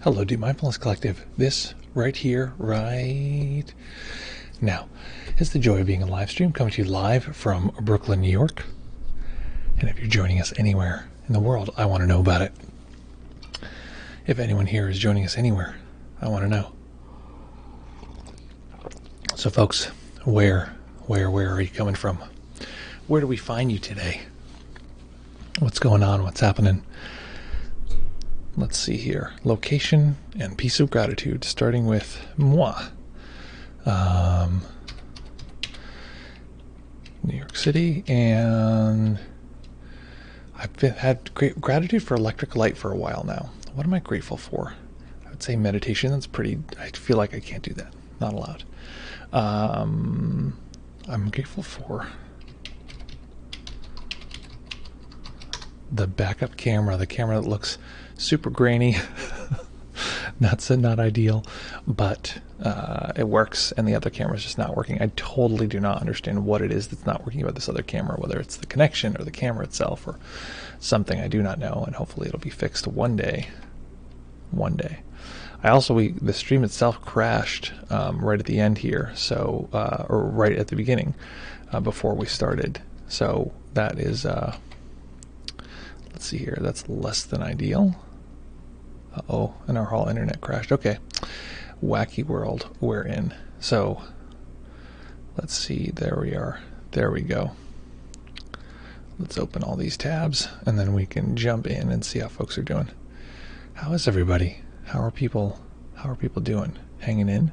Hello, Deep Mindfulness Collective. This right here, right now, is the joy of being a live stream coming to you live from Brooklyn, New York. And if you're joining us anywhere in the world, I want to know about it. If anyone here is joining us anywhere, I want to know. So folks, where are you coming from? Where do we find you today? What's going on? What's happening? Let's see here. Location and piece of gratitude, starting with moi. New York City, and I've had great gratitude for electric light for a while now. What am I grateful for? I would say meditation. That's pretty, I feel like I can't do that. Not allowed. I'm grateful for the backup camera, the camera that looks super grainy. Not ideal, but it works, and the other camera is just not working. I totally do not understand what it is that's not working about this other camera, whether it's the connection or the camera itself or something. I do not know, and hopefully it'll be fixed one day. I also, the stream itself crashed right at the end here, so or right at the beginning before we started. So that is, let's see here, that's less than ideal. Uh-oh, and our whole internet crashed. Okay, wacky world we're in. So let's see, there we are. There we go. Let's open all these tabs, and then we can jump in and see how folks are doing. How is everybody? How are people doing? Hanging in?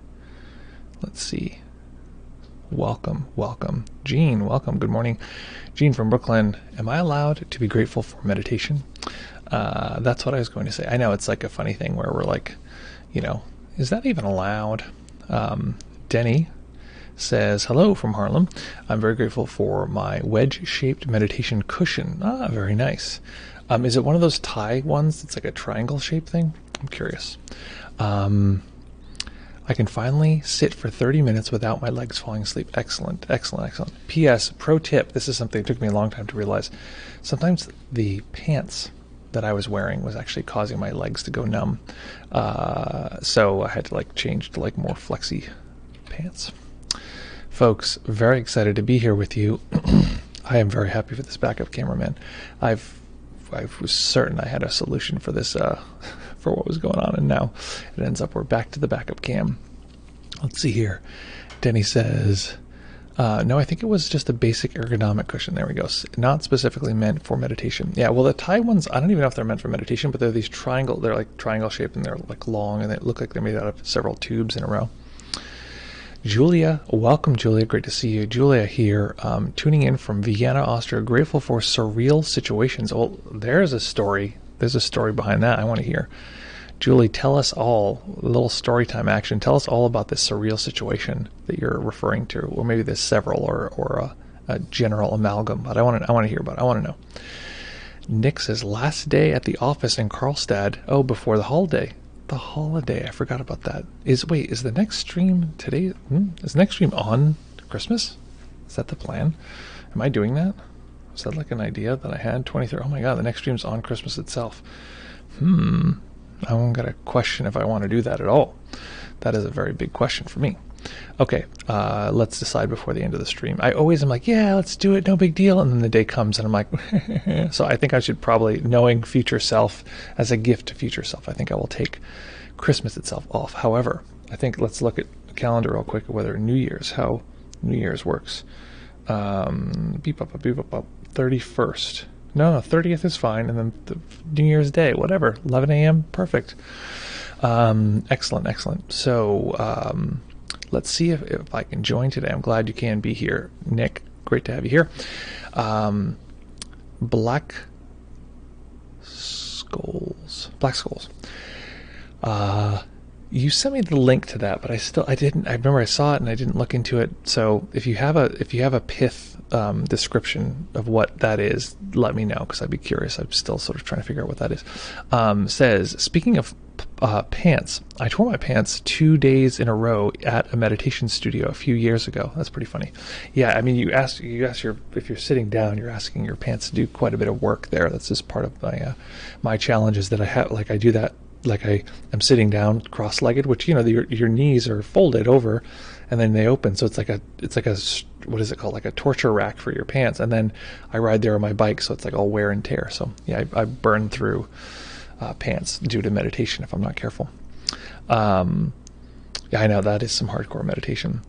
Let's see. Welcome. Jean, welcome. Good morning. Jean from Brooklyn. Am I allowed to be grateful for meditation? That's what I was going to say. I know it's like a funny thing where we're like, is that even allowed? Denny says, hello from Harlem. I'm very grateful for my wedge-shaped meditation cushion. Ah, very nice. Is it one of those Thai ones? It's like a triangle-shaped thing? I'm curious. I can finally sit for 30 minutes without my legs falling asleep. Excellent. P.S. Pro tip. This is something that took me a long time to realize. Sometimes the pants that I was wearing was actually causing my legs to go numb. So I had to change to more flexy pants. Folks, very excited to be here with you. I am very happy for this backup cameraman. I was certain I had a solution for this, for what was going on, and now it ends up we're back to the backup cam. Let's see here. Denny says, no, I think it was just a basic ergonomic cushion. There we go. Not specifically meant for meditation. Yeah, well, the Thai ones, I don't even know if they're meant for meditation, but they're these they're like triangle shaped, and they're long, and they look like they're made out of several tubes in a row. Julia, welcome, Julia. Great to see you. Julia here, tuning in from Vienna, Austria. Grateful for surreal situations. Oh, there's a story. There's a story behind that I want to hear. Julie, tell us all, a little story time action. Tell us all about this surreal situation that you're referring to, or maybe there's several, or a general amalgam. But I want to hear about it. I want to know. Nick says, last day at the office in Karlstad. Oh, before the holiday. The holiday, I forgot about that. Is the next stream today? Is the next stream on Christmas? Is that the plan? Am I doing that? Is that like an idea that I had? 23rd. Oh my god, the next stream's on Christmas itself. I'm gonna question if I want to do that at all. That is a very big question for me. Okay, let's decide before the end of the stream. I always am like, yeah, let's do it, no big deal. And then the day comes and I'm like, so I think I should probably, knowing future self as a gift to future self, I think I will take Christmas itself off. However, I think let's look at the calendar real quick, whether how New Year's works. Beep up, 31st. No, 30th is fine. And then the New Year's Day, whatever, 11 a.m., perfect. Excellent. So, let's see if I can join today. I'm glad you can be here. Nick, great to have you here. Black Skulls. You sent me the link to that, but I didn't. I remember I saw it and I didn't look into it. So if you have a pith description of what that is, let me know, because I'd be curious. I'm still sort of trying to figure out what that is. Says, speaking of pants, I tore my pants 2 days in a row at a meditation studio a few years ago. That's pretty funny. Yeah, I mean, if you're sitting down, you're asking your pants to do quite a bit of work there. That's just part of my challenges that I have. I do that I'm sitting down cross-legged, which, your knees are folded over and then they open. So it's like a, what is it called? Like a torture rack for your pants. And then I ride there on my bike. So it's like all wear and tear. So yeah, I burn through pants due to meditation if I'm not careful. Yeah, I know that is some hardcore meditation.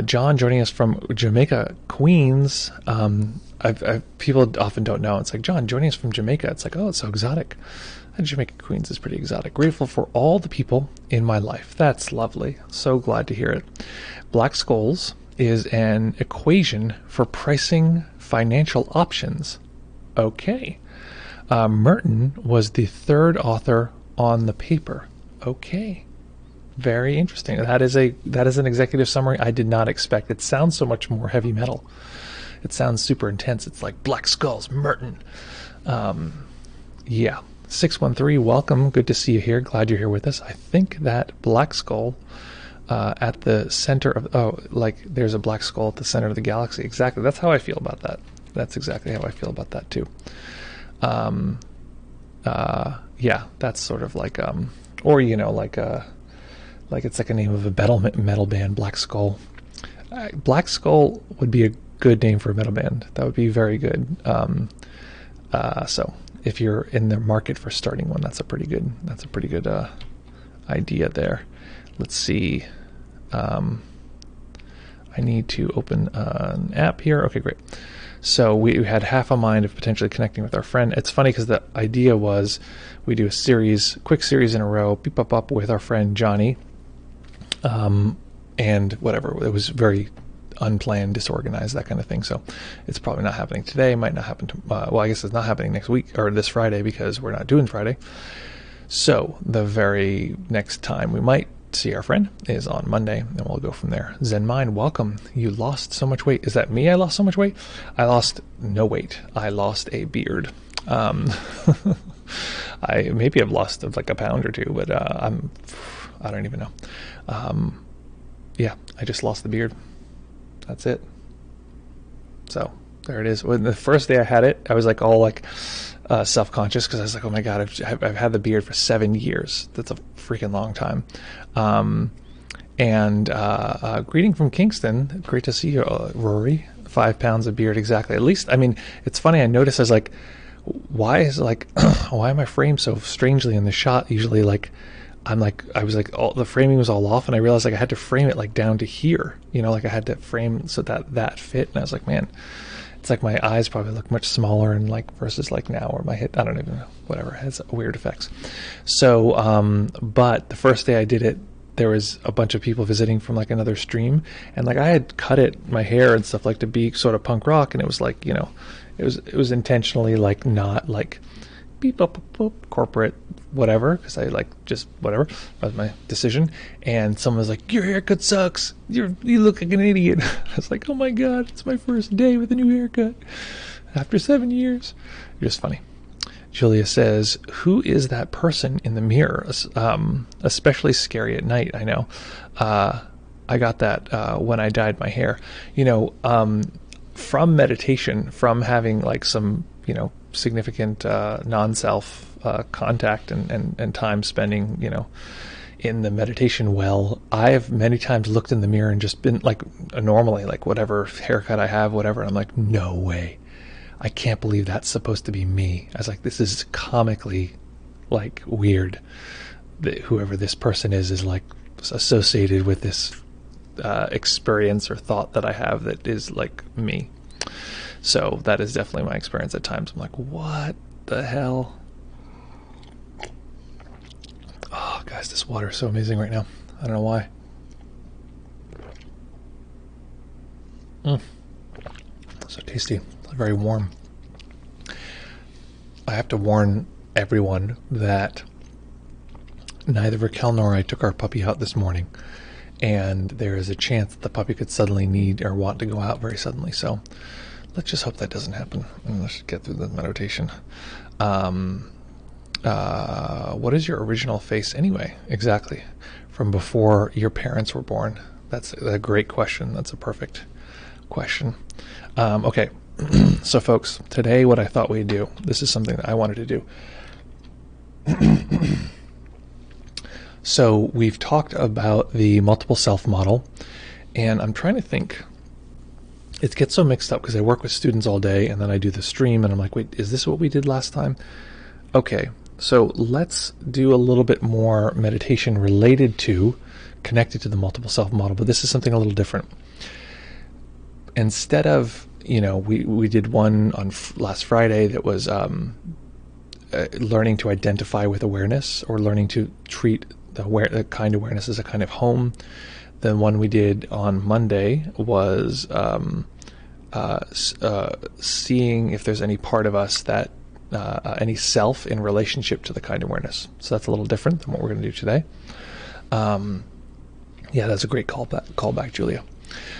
John joining us from Jamaica, Queens. People often don't know. It's like, John joining us from Jamaica. It's like, oh, it's so exotic. Jamaica, Queens is pretty exotic. Grateful for all the people in my life. That's lovely. So glad to hear it. Black Skulls is an equation for pricing financial options. Okay. Merton was the third author on the paper. Okay. Very interesting. That is an executive summary I did not expect. It sounds so much more heavy metal. It sounds super intense. It's like Black Skulls, Merton. Yeah. 613, welcome. Good to see you here. Glad you're here with us. I think that Black Skull at the center of, there's a black skull at the center of the galaxy. Exactly. That's how I feel about that. That's exactly how I feel about that too. Yeah, that's sort of like, or, like it's like a name of a metal band, Black Skull. Black Skull would be a good name for a metal band. That would be very good. So if you're in the market for starting one, that's a pretty good idea there. Let's see. I need to open an app here. Okay, great. So we had half a mind of potentially connecting with our friend. It's funny because the idea was we do a quick series in a row, beep up up with our friend Johnny, and whatever. It was very unplanned, disorganized, that kind of thing. So it's probably not happening today. Might not happen I guess it's not happening next week or this Friday because we're not doing Friday. So the very next time we might see our friend is on Monday, and we'll go from there. Zen Mind, welcome. You lost so much weight. Is that me? I lost so much weight? I lost no weight. I lost a beard. I've lost like a pound or two, but I don't even know. Yeah, I just lost the beard. That's it. So there it is. When the first day I had it, I was like all like self-conscious because I was like, oh my God, I've had the beard for 7 years. That's a freaking long time. Greeting from Kingston. Great to see you, Rory. 5 pounds of beard, exactly. At least, I mean, it's funny. I noticed I was like, why am I framed so strangely in the shot? Usually, like, I was like, the framing was all off, and I realized like I had to frame it like down to here, like I had to frame so that fit. And I was like, man, it's like my eyes probably look much smaller and like versus like now, or my head, I don't even know, whatever, it has weird effects. So, but the first day I did it, there was a bunch of people visiting from like another stream, and like I had cut my hair and stuff like to be sort of punk rock, and it was like, it was intentionally like not like beep up corporate whatever, because I like just whatever, that was my decision. And someone was like, your haircut sucks, you look like an idiot. I was like, oh my God, it's my first day with a new haircut after 7 years. Just funny. Julia says, who is that person in the mirror? Especially scary at night. I know. I got that when I dyed my hair. From meditation, from having like some, significant non-self contact and time spending, in the meditation well, I've many times looked in the mirror and just been like normally, like whatever haircut I have, whatever, and I'm like, no way. I can't believe that's supposed to be me. I was like, this is comically like weird that whoever this person is like associated with this experience or thought that I have that is like me. So that is definitely my experience at times. I'm like, what the hell? Oh, guys, this water is so amazing right now. I don't know why. So tasty. It's very warm. I have to warn everyone that neither Raquel nor I took our puppy out this morning, and there is a chance that the puppy could suddenly need or want to go out very suddenly. So let's just hope that doesn't happen, and let's get through the meditation. What is your original face anyway? Exactly. From before your parents were born? That's a great question. That's a perfect question. Okay. So folks, today what I thought we'd do, this is something that I wanted to do. So we've talked about the multiple self model, and I'm trying to think. It gets so mixed up because I work with students all day, and then I do the stream, and I'm like, wait, is this what we did last time? Okay, so let's do a little bit more meditation related to, connected to the multiple self model, but this is something a little different. Instead of, we did one on last Friday that was learning to identify with awareness, or learning to treat the kind awareness as a kind of home. The one we did on Monday was seeing if there's any part of us that any self in relationship to the kind awareness. So that's a little different than what we're going to do today. Yeah, that's a great callback, Julia.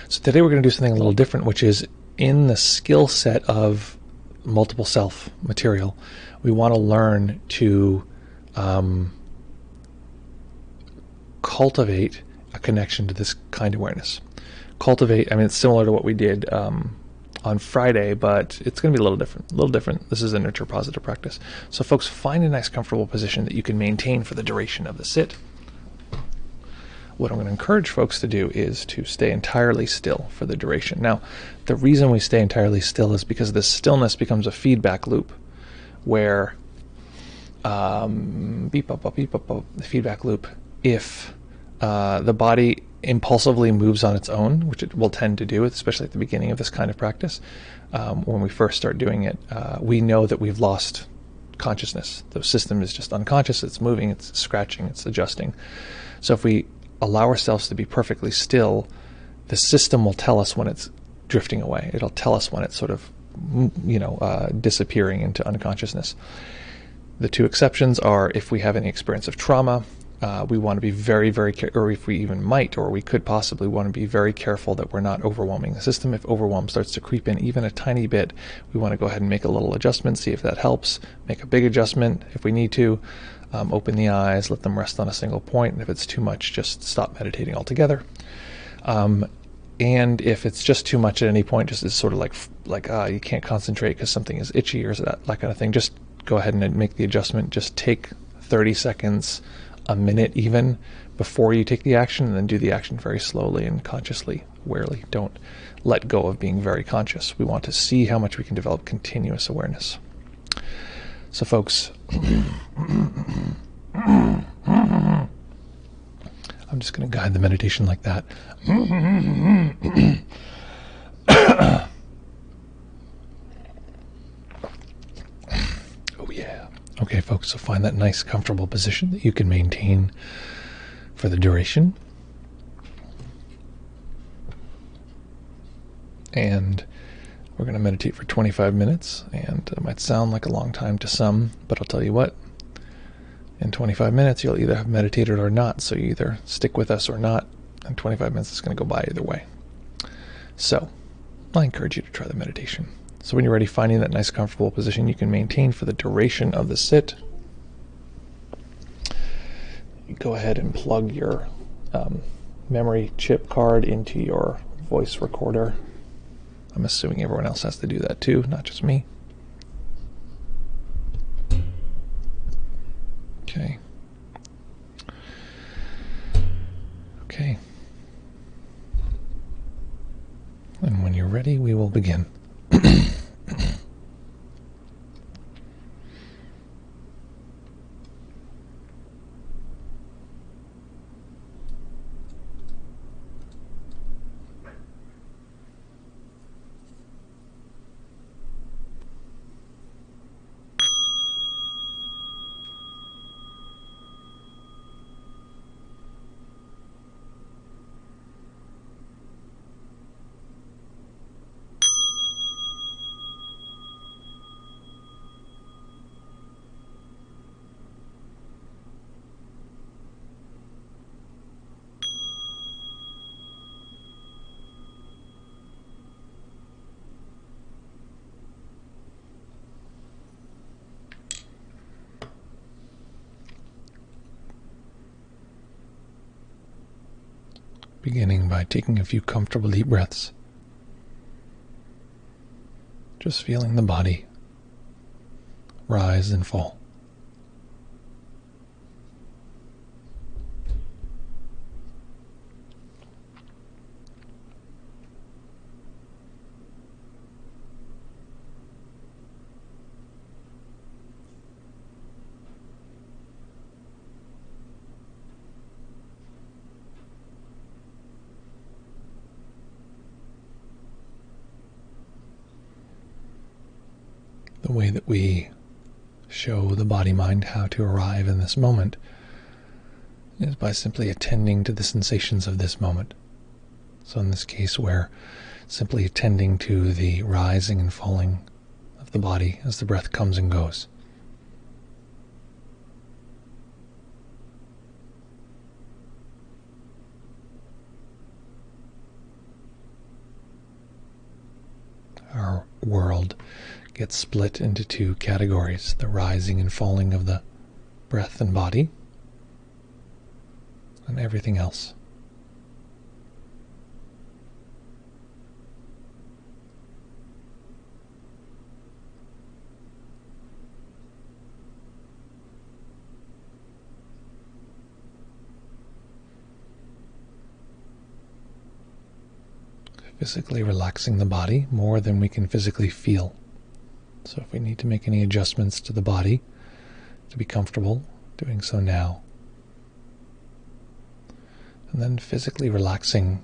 So today we're going to do something a little different, which is in the skill set of multiple self material, we want to learn to cultivate a connection to this kind awareness. Cultivate, I mean, it's similar to what we did on Friday, but it's going to be a little different. This is a nurture positive practice. So folks, find a nice comfortable position that you can maintain for the duration of the sit. What I'm going to encourage folks to do is to stay entirely still for the duration. Now, the reason we stay entirely still is because this stillness becomes a feedback loop where the feedback loop, if the body impulsively moves on its own, which it will tend to do, especially at the beginning of this kind of practice, when we first start doing it, we know that we've lost consciousness. The system is just unconscious, it's moving, it's scratching, it's adjusting. So if we allow ourselves to be perfectly still, the system will tell us when it's drifting away. It'll tell us when it's sort of, disappearing into unconsciousness. The two exceptions are if we have any experience of trauma. We want to be very, very careful, or if we even might, or we could possibly want to be very careful that we're not overwhelming the system. If overwhelm starts to creep in even a tiny bit, we want to go ahead and make a little adjustment, see if that helps, make a big adjustment if we need to, open the eyes, let them rest on a single point, and if it's too much, just stop meditating altogether. And if it's just too much at any point, just is sort of like you can't concentrate because something is itchy or that kind of thing, just go ahead and make the adjustment. Just take 30 seconds, a minute even, before you take the action, and then do the action very slowly and consciously, warily. Don't let go of being very conscious. We want to see how much we can develop continuous awareness. So folks, I'm just going to guide the meditation like that. Oh yeah. Okay, folks, so find that nice, comfortable position that you can maintain for the duration. And we're going to meditate for 25 minutes, and it might sound like a long time to some, but I'll tell you what, in 25 minutes you'll either have meditated or not, so you either stick with us or not, and 25 minutes is going to go by either way. So I encourage you to try the meditation. So when you're ready, finding that nice comfortable position you can maintain for the duration of the sit, you go ahead and plug your memory chip card into your voice recorder. I'm assuming everyone else has to do that too, not just me. Okay. Okay. And when you're ready, we will begin. Beginning by taking a few comfortable deep breaths. Just feeling the body rise and fall. the way that we show the body-mind how to arrive in this moment is by simply attending to the sensations of this moment. So in this case, we're simply attending to the rising and falling of the body as the breath comes and goes. Our world gets split into two categories: the rising and falling of the breath and body, and everything else. Physically relaxing the body more than we can physically feel. So if we need to make any adjustments to the body to be comfortable, doing so now. And then physically relaxing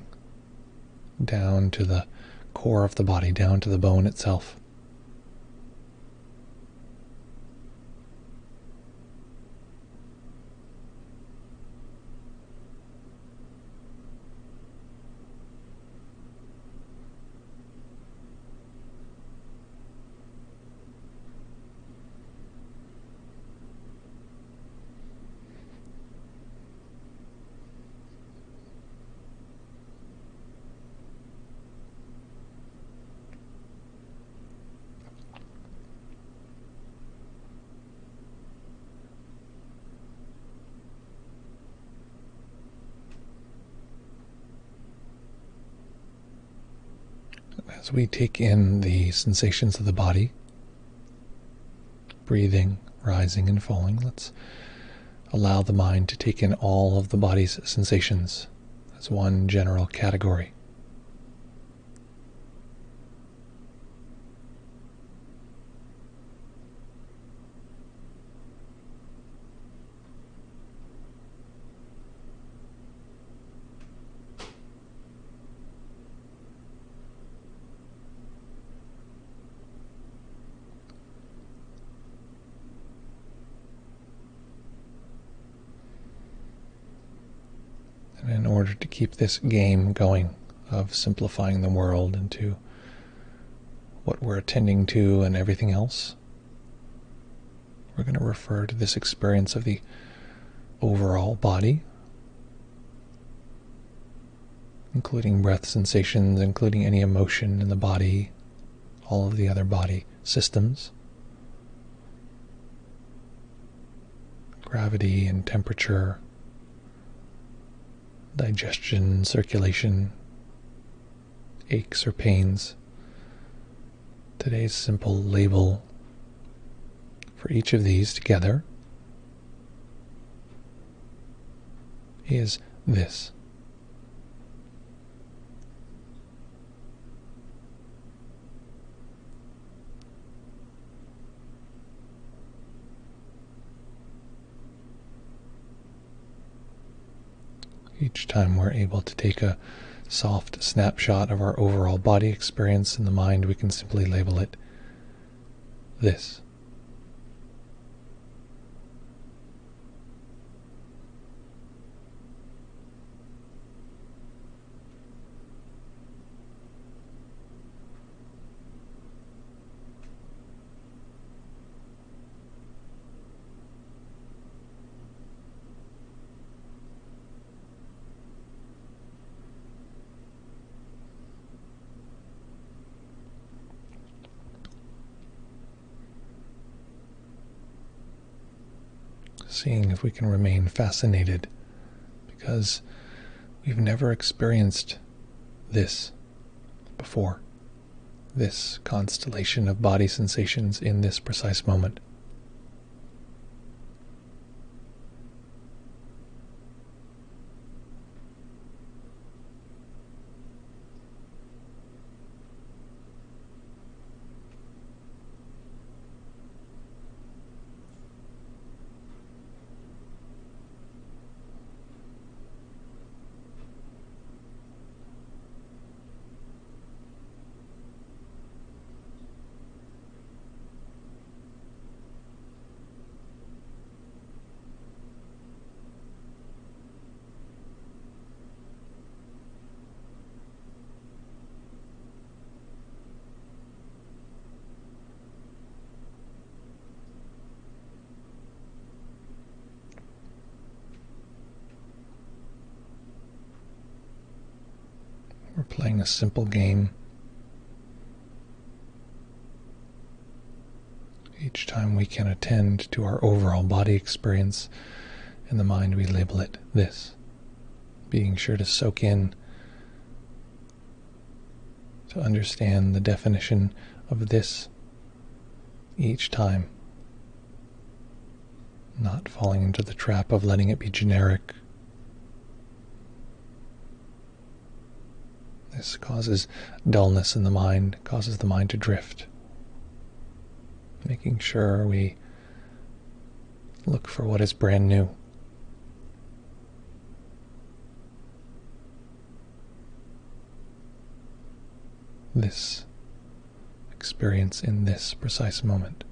down to the core of the body, down to the bone itself. As we take in the sensations of the body, breathing, rising and falling, let's allow the mind to take in all of the body's sensations as one general category. And in order to keep this game going of simplifying the world into what we're attending to and everything else, we're going to refer to this experience of the overall body, including breath sensations, including any emotion in the body, all of the other body systems, gravity and temperature, digestion, circulation, aches or pains. Today's simple label for each of these together is this. Each time we're able to take a soft snapshot of our overall body experience in the mind, we can simply label it this. Seeing if we can remain fascinated, because we've never experienced this before, this constellation of body sensations in this precise moment. We're playing a simple game. Each time we can attend to our overall body experience in the mind, we label it this, being sure to soak in, to understand the definition of this each time, not falling into the trap of letting it be generic. This causes dullness in the mind, causes the mind to drift. Making sure we look for what is brand new. This experience in this precise moment.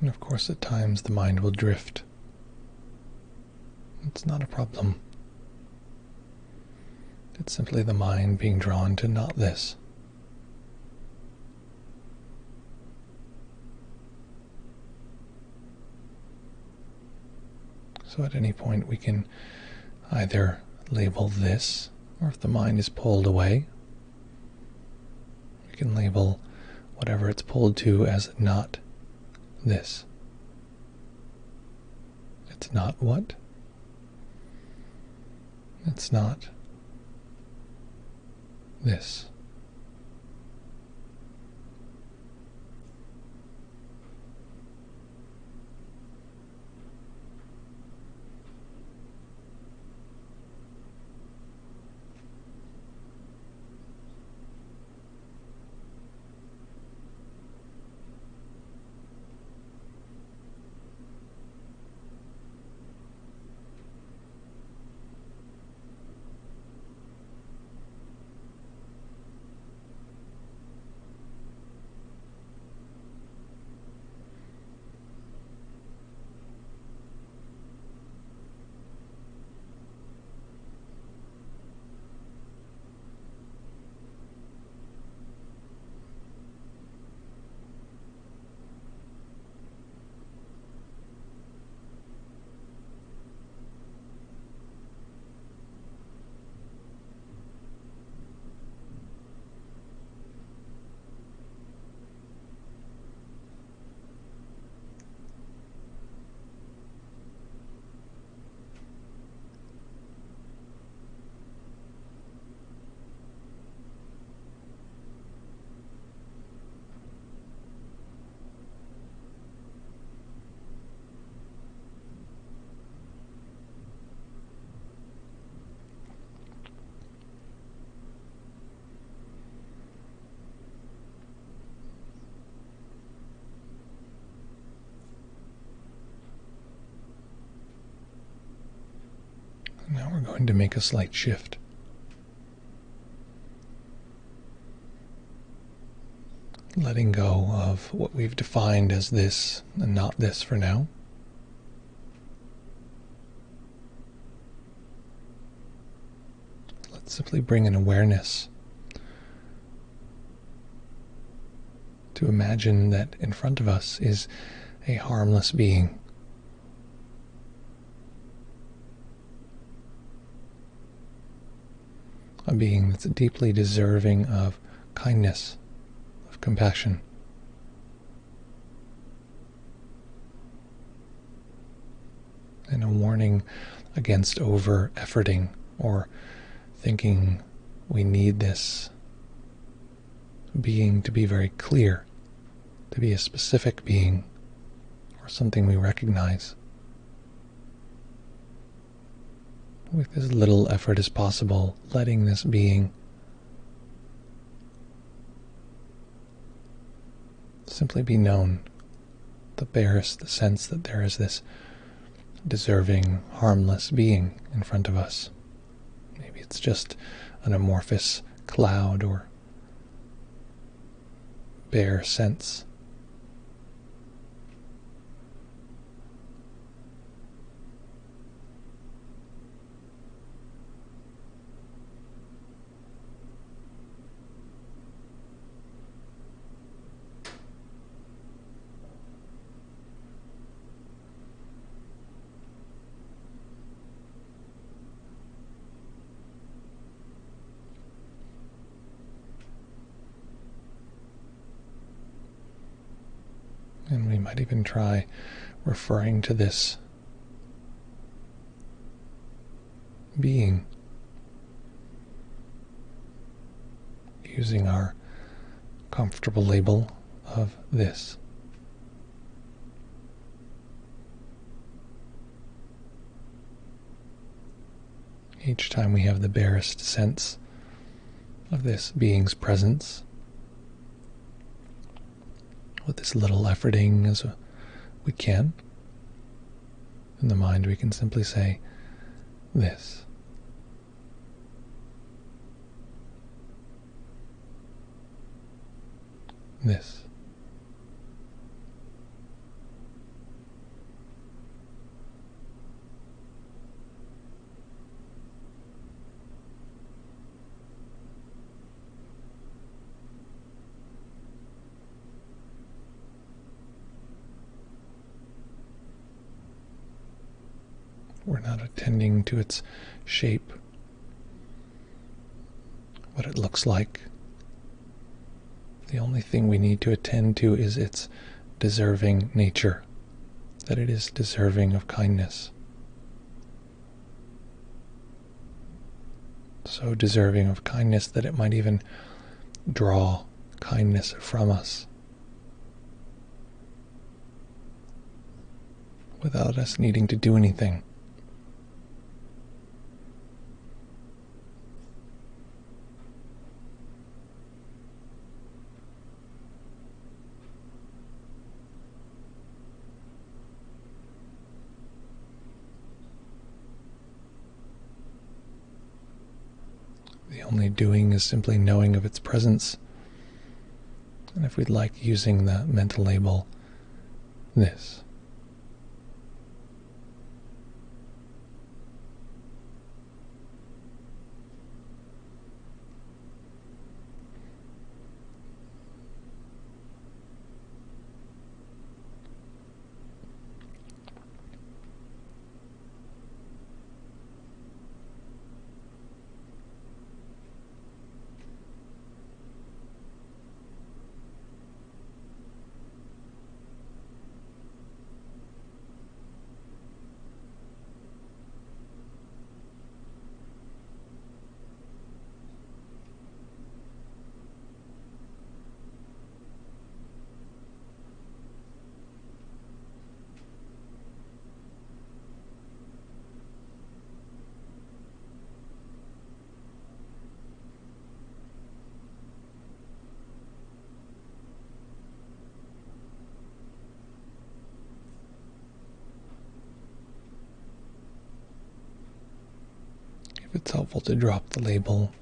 And of course, at times the mind will drift. It's not a problem. It's simply the mind being drawn to not this. So at any point we can either label this, or if the mind is pulled away, we can label whatever it's pulled to as not this. It's not what? It's not this. Now we're going to make a slight shift. Letting go of what we've defined as this and not this for now. Let's simply bring an awareness to imagine that in front of us is a harmless being. a being that's deeply deserving of kindness, of compassion. And a warning against over-efforting or thinking we need this being to be very clear, to be a specific being or something we recognize. With as little effort as possible, letting this being simply be known, the barest sense that there is this deserving, harmless being in front of us. Maybe it's just an amorphous cloud or bare sense. And we might even try referring to this being using our comfortable label of this. Each time we have the barest sense of this being's presence, with as little efforting as we can, in the mind we can simply say this. This. We're not attending to its shape, what it looks like. The only thing we need to attend to is its deserving nature, that it is deserving of kindness. So deserving of kindness that it might even draw kindness from us without us needing to do anything. The only doing is simply knowing of its presence. And if we'd like, using the mental label, this. If it's helpful to drop the label,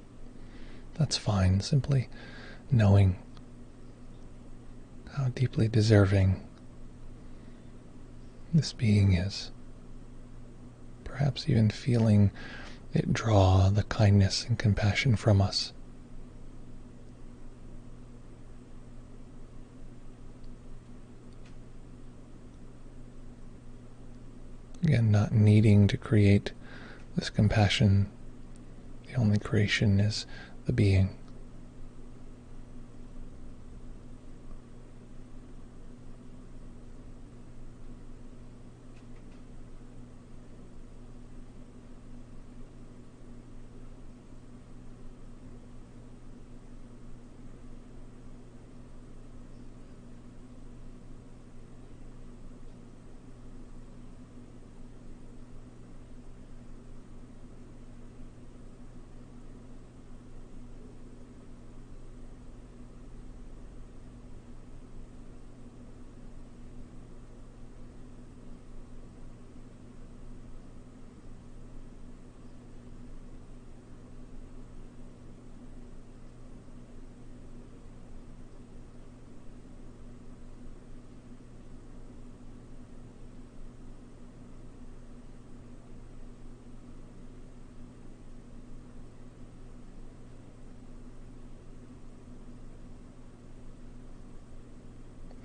that's fine. Simply knowing how deeply deserving this being is. Perhaps even feeling it draw the kindness and compassion from us. Again, not needing to create this compassion The only creation is the being.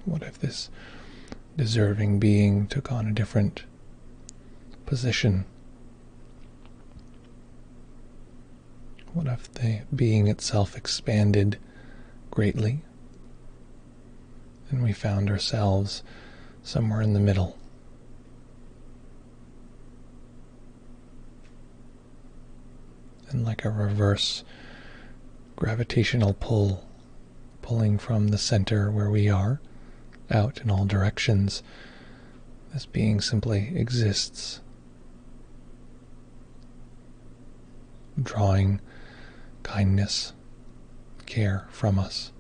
What if this deserving being took on a different position? What if the being itself expanded greatly and we found ourselves somewhere in the middle? And like a reverse gravitational pull, pulling from the center where we are out in all directions, this being simply exists, drawing kindness, care from us.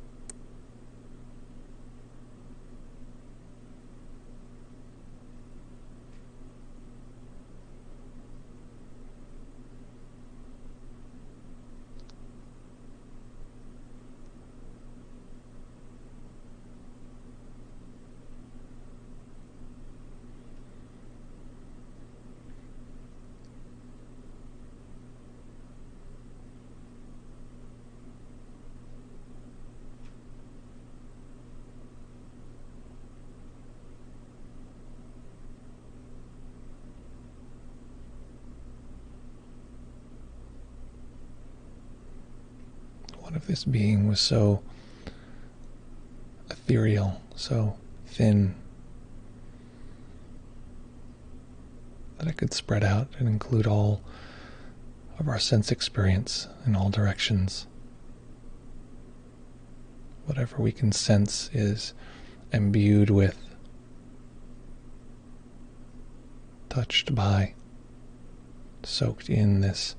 What if this being was so ethereal, so thin, that it could spread out and include all of our sense experience in all directions? Whatever we can sense is imbued with, touched by, soaked in this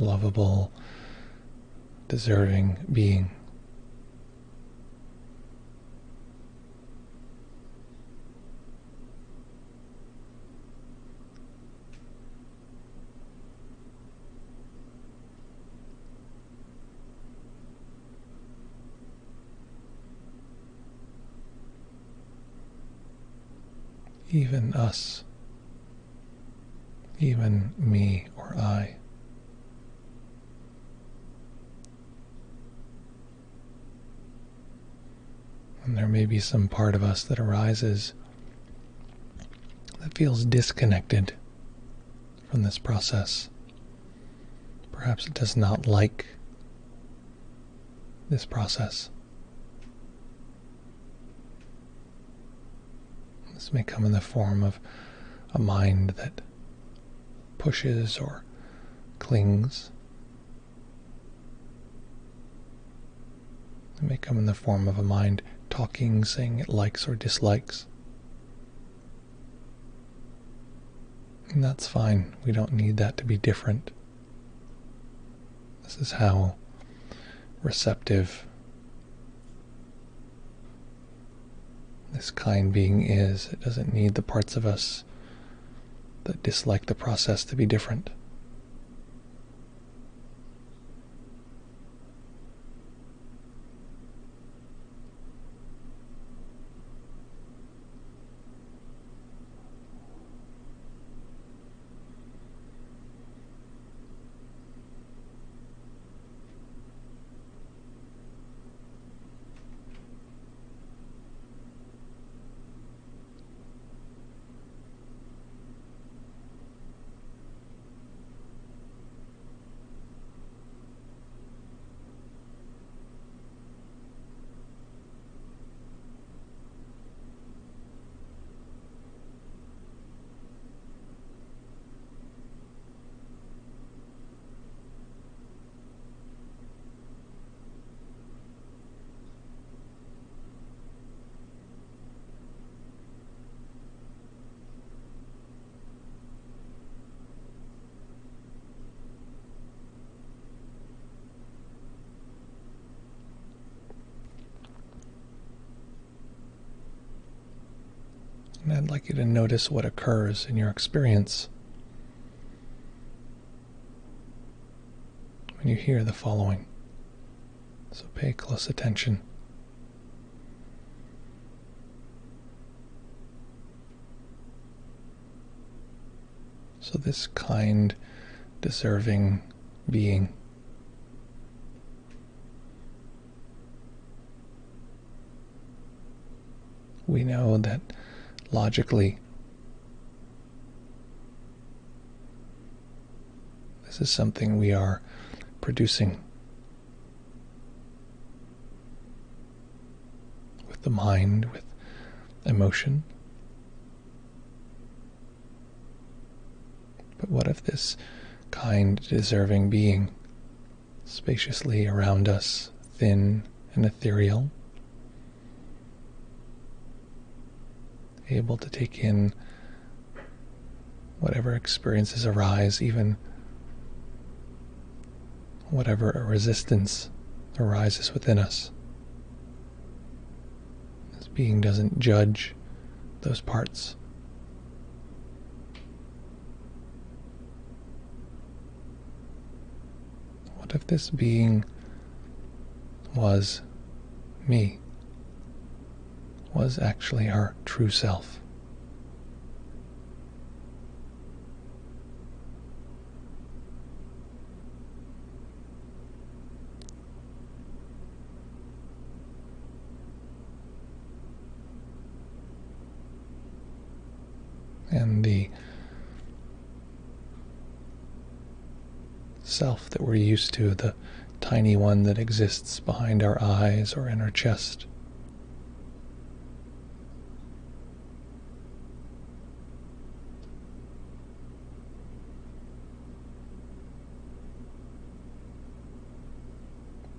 lovable, deserving being. Even us, even me or I. And there may be some part of us that arises that feels disconnected from this process. Perhaps it does not like this process. This may come in the form of a mind that pushes or clings. It may come in the form of a mind talking, saying it likes or dislikes. And that's fine. We don't need that to be different. This is how receptive this kind being is. It doesn't need the parts of us that dislike the process to be different. And I'd like you to notice what occurs in your experience when you hear the following. So pay close attention. So this kind, deserving being, we know that logically this is something we are producing with the mind, with emotion. But what if this kind, deserving being, spaciously around us, thin and ethereal, able to take in whatever experiences arise, even whatever resistance arises within us. This being doesn't judge those parts. What if this being was me, was actually our true self? And the self that we're used to, the tiny one that exists behind our eyes or in our chest,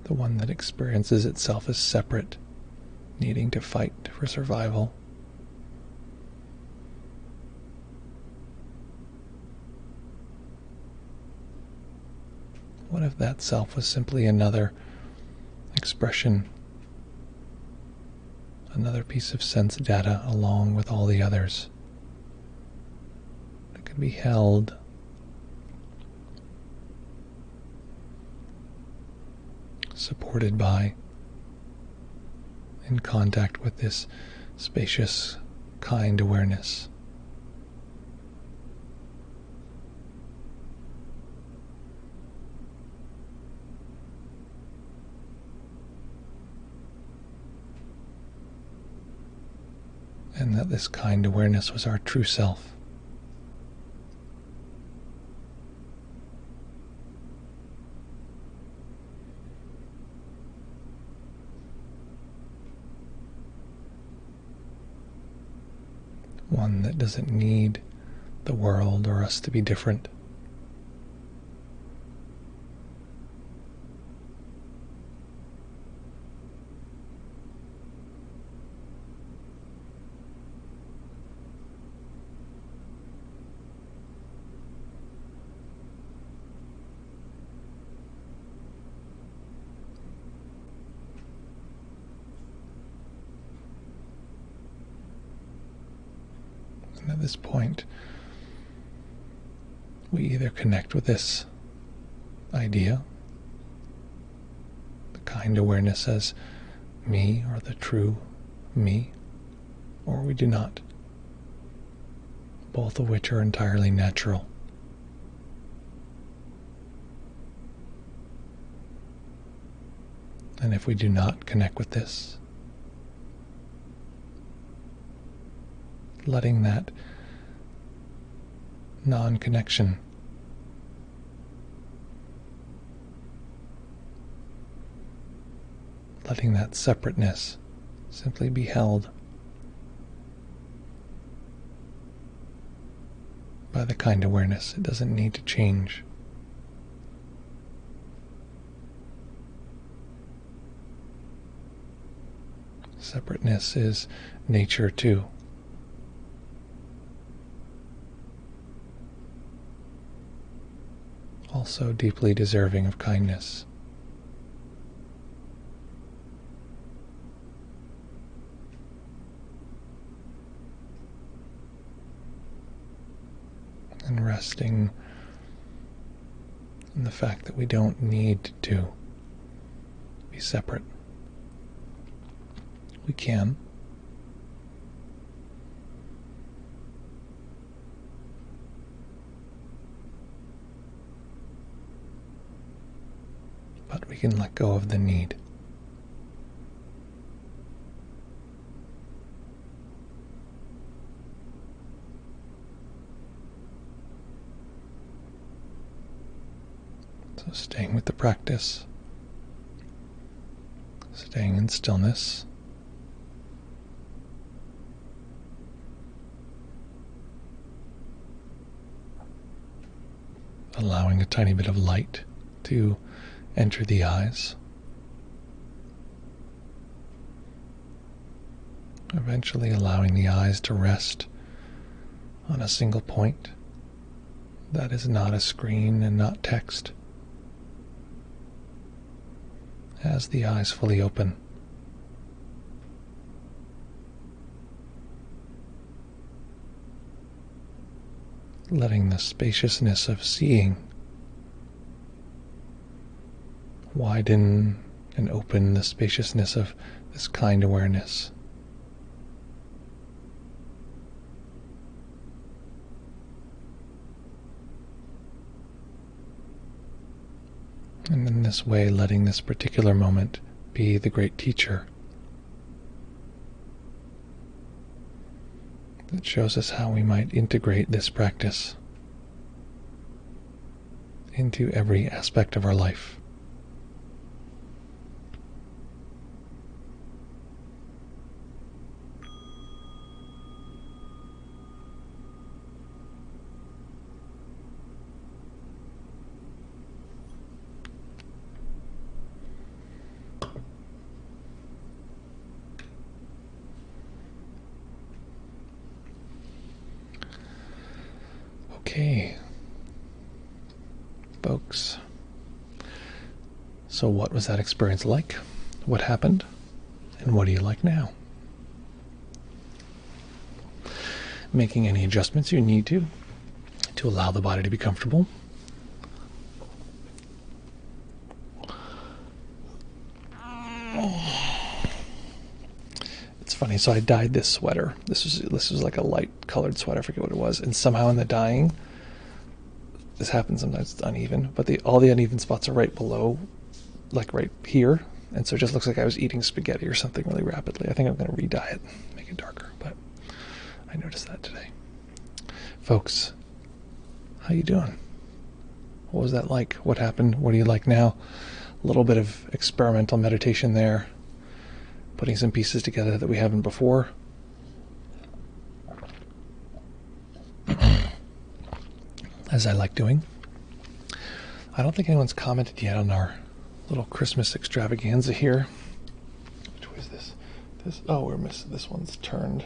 the one that experiences itself as separate, needing to fight for survival. What if that self was simply another expression, another piece of sense data along with all the others that could be held, supported by, in contact with this spacious, kind awareness? And that this kind awareness was our true self. One that doesn't need the world or us to be different. And at this point, we either connect with this idea, the kind awareness as me or the true me, or we do not, both of which are entirely natural. And if we do not connect with this, letting that non-connection letting that separateness simply be held by the kind awareness. It doesn't need to change. Separateness is nature too. Also deeply deserving of kindness. and resting in the fact that we don't need to be separate. We can. But we can let go of the need. So staying with the practice, staying in stillness, allowing a tiny bit of light to enter the eyes, eventually allowing the eyes to rest on a single point that is not a screen and not text. As the eyes fully open, letting the spaciousness of seeing widen and open the spaciousness of this kind awareness. And in this way, letting this particular moment be the great teacher that shows us how we might integrate this practice into every aspect of our life. Okay, folks. So what was that experience like? What happened? And what do you like now? Making any adjustments you need to allow the body to be comfortable. It's funny, so I dyed this sweater. This was like a light colored sweater, I forget what it was, and somehow in the dyeing, this happens sometimes, it's uneven, but all the uneven spots are right below, like right here, and so it just looks like I was eating spaghetti or something really rapidly. I think I'm going to re-dye it, make it darker, but I noticed that today. Folks, how you doing? What was that like? What happened? What do you like now? A little bit of experimental meditation there, putting some pieces together that we haven't before. As I like doing. I don't think anyone's commented yet on our little Christmas extravaganza here. Which way is this? Oh, we're missing, this one's turned.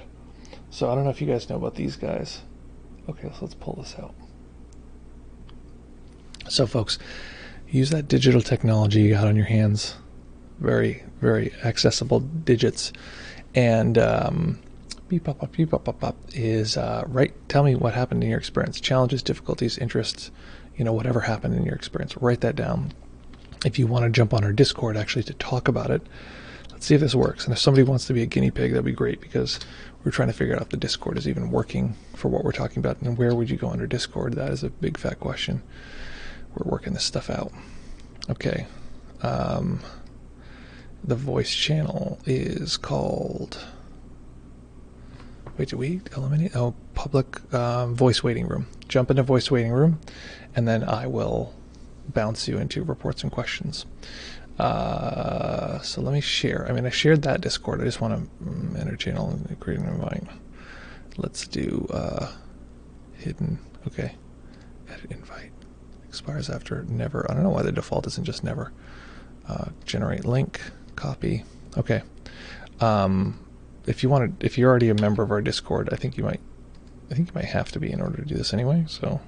So I don't know if you guys know about these guys. Okay, so let's pull this out. So folks, use that digital technology you got on your hands. Very, very accessible digits. And beep, pop, pop, beep, pop, pop, pop is tell me what happened in your experience. Challenges, difficulties, interests, whatever happened in your experience. Write that down. If you want to jump on our Discord actually to talk about it, let's see if this works. And if somebody wants to be a guinea pig, that'd be great, because we're trying to figure out if the Discord is even working for what we're talking about. And where would you go under Discord? That is a big fat question. We're working this stuff out. Okay. The voice channel is called... Wait, did we eliminate? Oh, public voice waiting room. Jump into voice waiting room, and then I will bounce you into reports and questions. So let me share. I shared that Discord. I just want to enter channel and create an invite. Let's do hidden. Okay. Edit invite. Expires after never. I don't know why the default isn't just never. Generate link. Copy. Okay. If you're already a member of our Discord, I think you might have to be in order to do this anyway. So,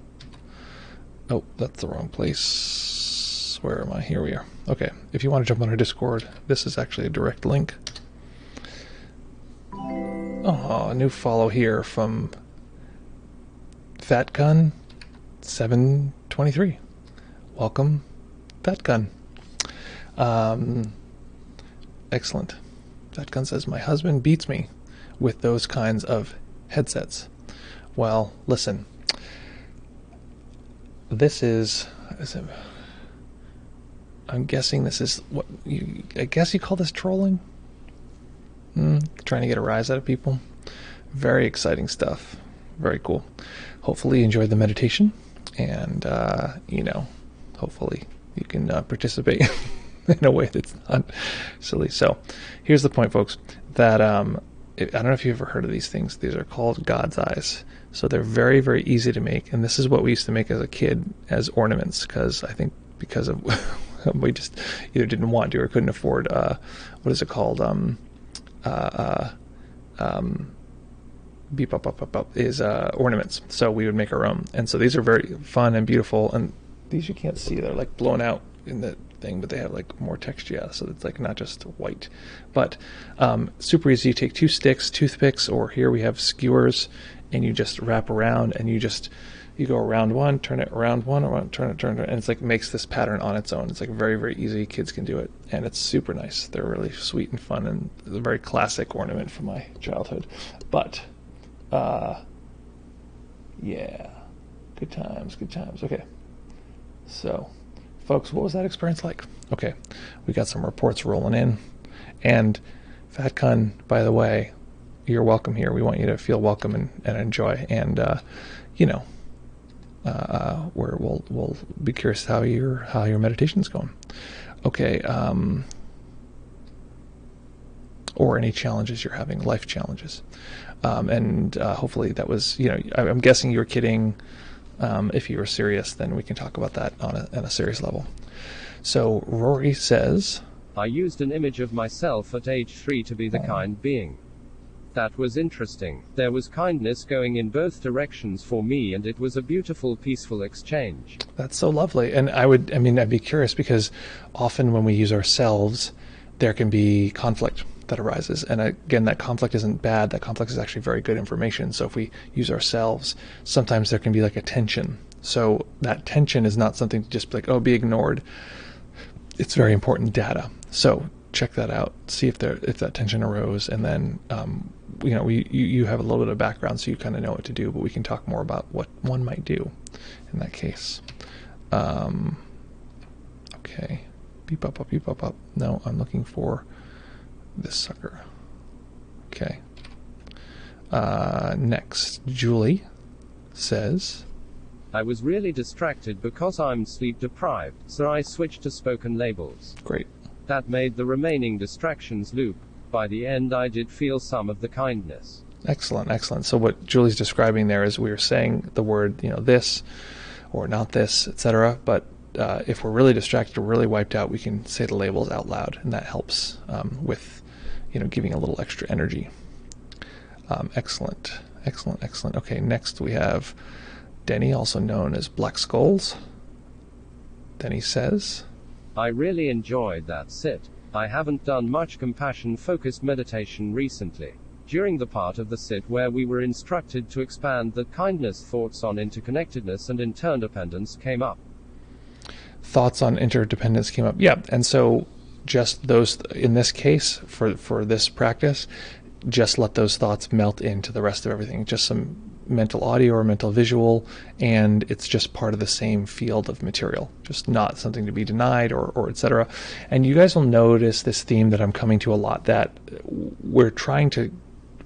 oh, that's the wrong place. Where am I? Here we are. Okay. If you want to jump on our Discord, this is actually a direct link. Oh, a new follow here from Fat Gun. 7:23. Welcome, That Gun. Excellent. That Gun says, my husband beats me with those kinds of headsets. Well, listen. This is I'm guessing this is what I guess you call this trolling? Trying to get a rise out of people. Very exciting stuff. Very cool. Hopefully you enjoyed the meditation, and hopefully you can participate in a way that's not silly. So here's the point, folks, that I don't know if you've ever heard of these things. These are called God's eyes. So they're very, very easy to make, and this is what we used to make as a kid as ornaments, because of we just either didn't want to or couldn't afford what is it called? Beep up up up up is ornaments. So we would make our own, and so these are very fun and beautiful. And these you can't see; they're like blown out in the thing, but they have like more texture. Yeah, so it's like not just white, but super easy. You take 2 sticks, toothpicks, or here we have skewers, and you just wrap around, and you go around one, turn it around one, around, turn it, and it's like makes this pattern on its own. It's like very, very easy. Kids can do it, and it's super nice. They're really sweet and fun, and it's a very classic ornament from my childhood. But yeah, good times. Okay, so folks, what was that experience like? Okay, we got some reports rolling in, and FatCon, by the way, you're welcome here. We want you to feel welcome and enjoy, and we'll be curious how your meditation's going. Okay, or any challenges you're having, life challenges, and hopefully that was, I'm guessing you were kidding. If you were serious, then we can talk about that on a serious level. So Rory says, I used an image of myself at age 3 to be the kind being. That was interesting. There was kindness going in both directions for me, and it was a beautiful, peaceful exchange. That's so lovely. And I'd be curious, because often when we use ourselves, there can be conflict that arises. And again, that conflict isn't bad. That conflict is actually very good information. So if we use ourselves, sometimes there can be like a tension. So that tension is not something to just be ignored. It's very important data. So check that out. See if that tension arose, and then you have a little bit of background, so you kind of know what to do. But we can talk more about what one might do in that case. Okay, beep up. No, I'm looking for this sucker. Okay. Next, Julie says, I was really distracted because I'm sleep deprived, so I switched to spoken labels. Great. That made the remaining distractions loop. By the end, I did feel some of the kindness. Excellent. So what Julie's describing there is we were saying the word, this or not this, etc. But if we're really distracted or really wiped out, we can say the labels out loud, and that helps with, giving a little extra energy. Excellent. Okay, next we have Denny, also known as Black Skulls. Denny says, I really enjoyed that sit. I haven't done much compassion-focused meditation recently. During the part of the sit where we were instructed to expand the kindness, thoughts on interconnectedness and interdependence came up. Thoughts on interdependence came up. Yeah, and so just those, in this case, for this practice, just let those thoughts melt into the rest of everything. Just some mental audio or mental visual, and it's just part of the same field of material, just not something to be denied or etc. And you guys will notice this theme that I'm coming to a lot, that we're trying to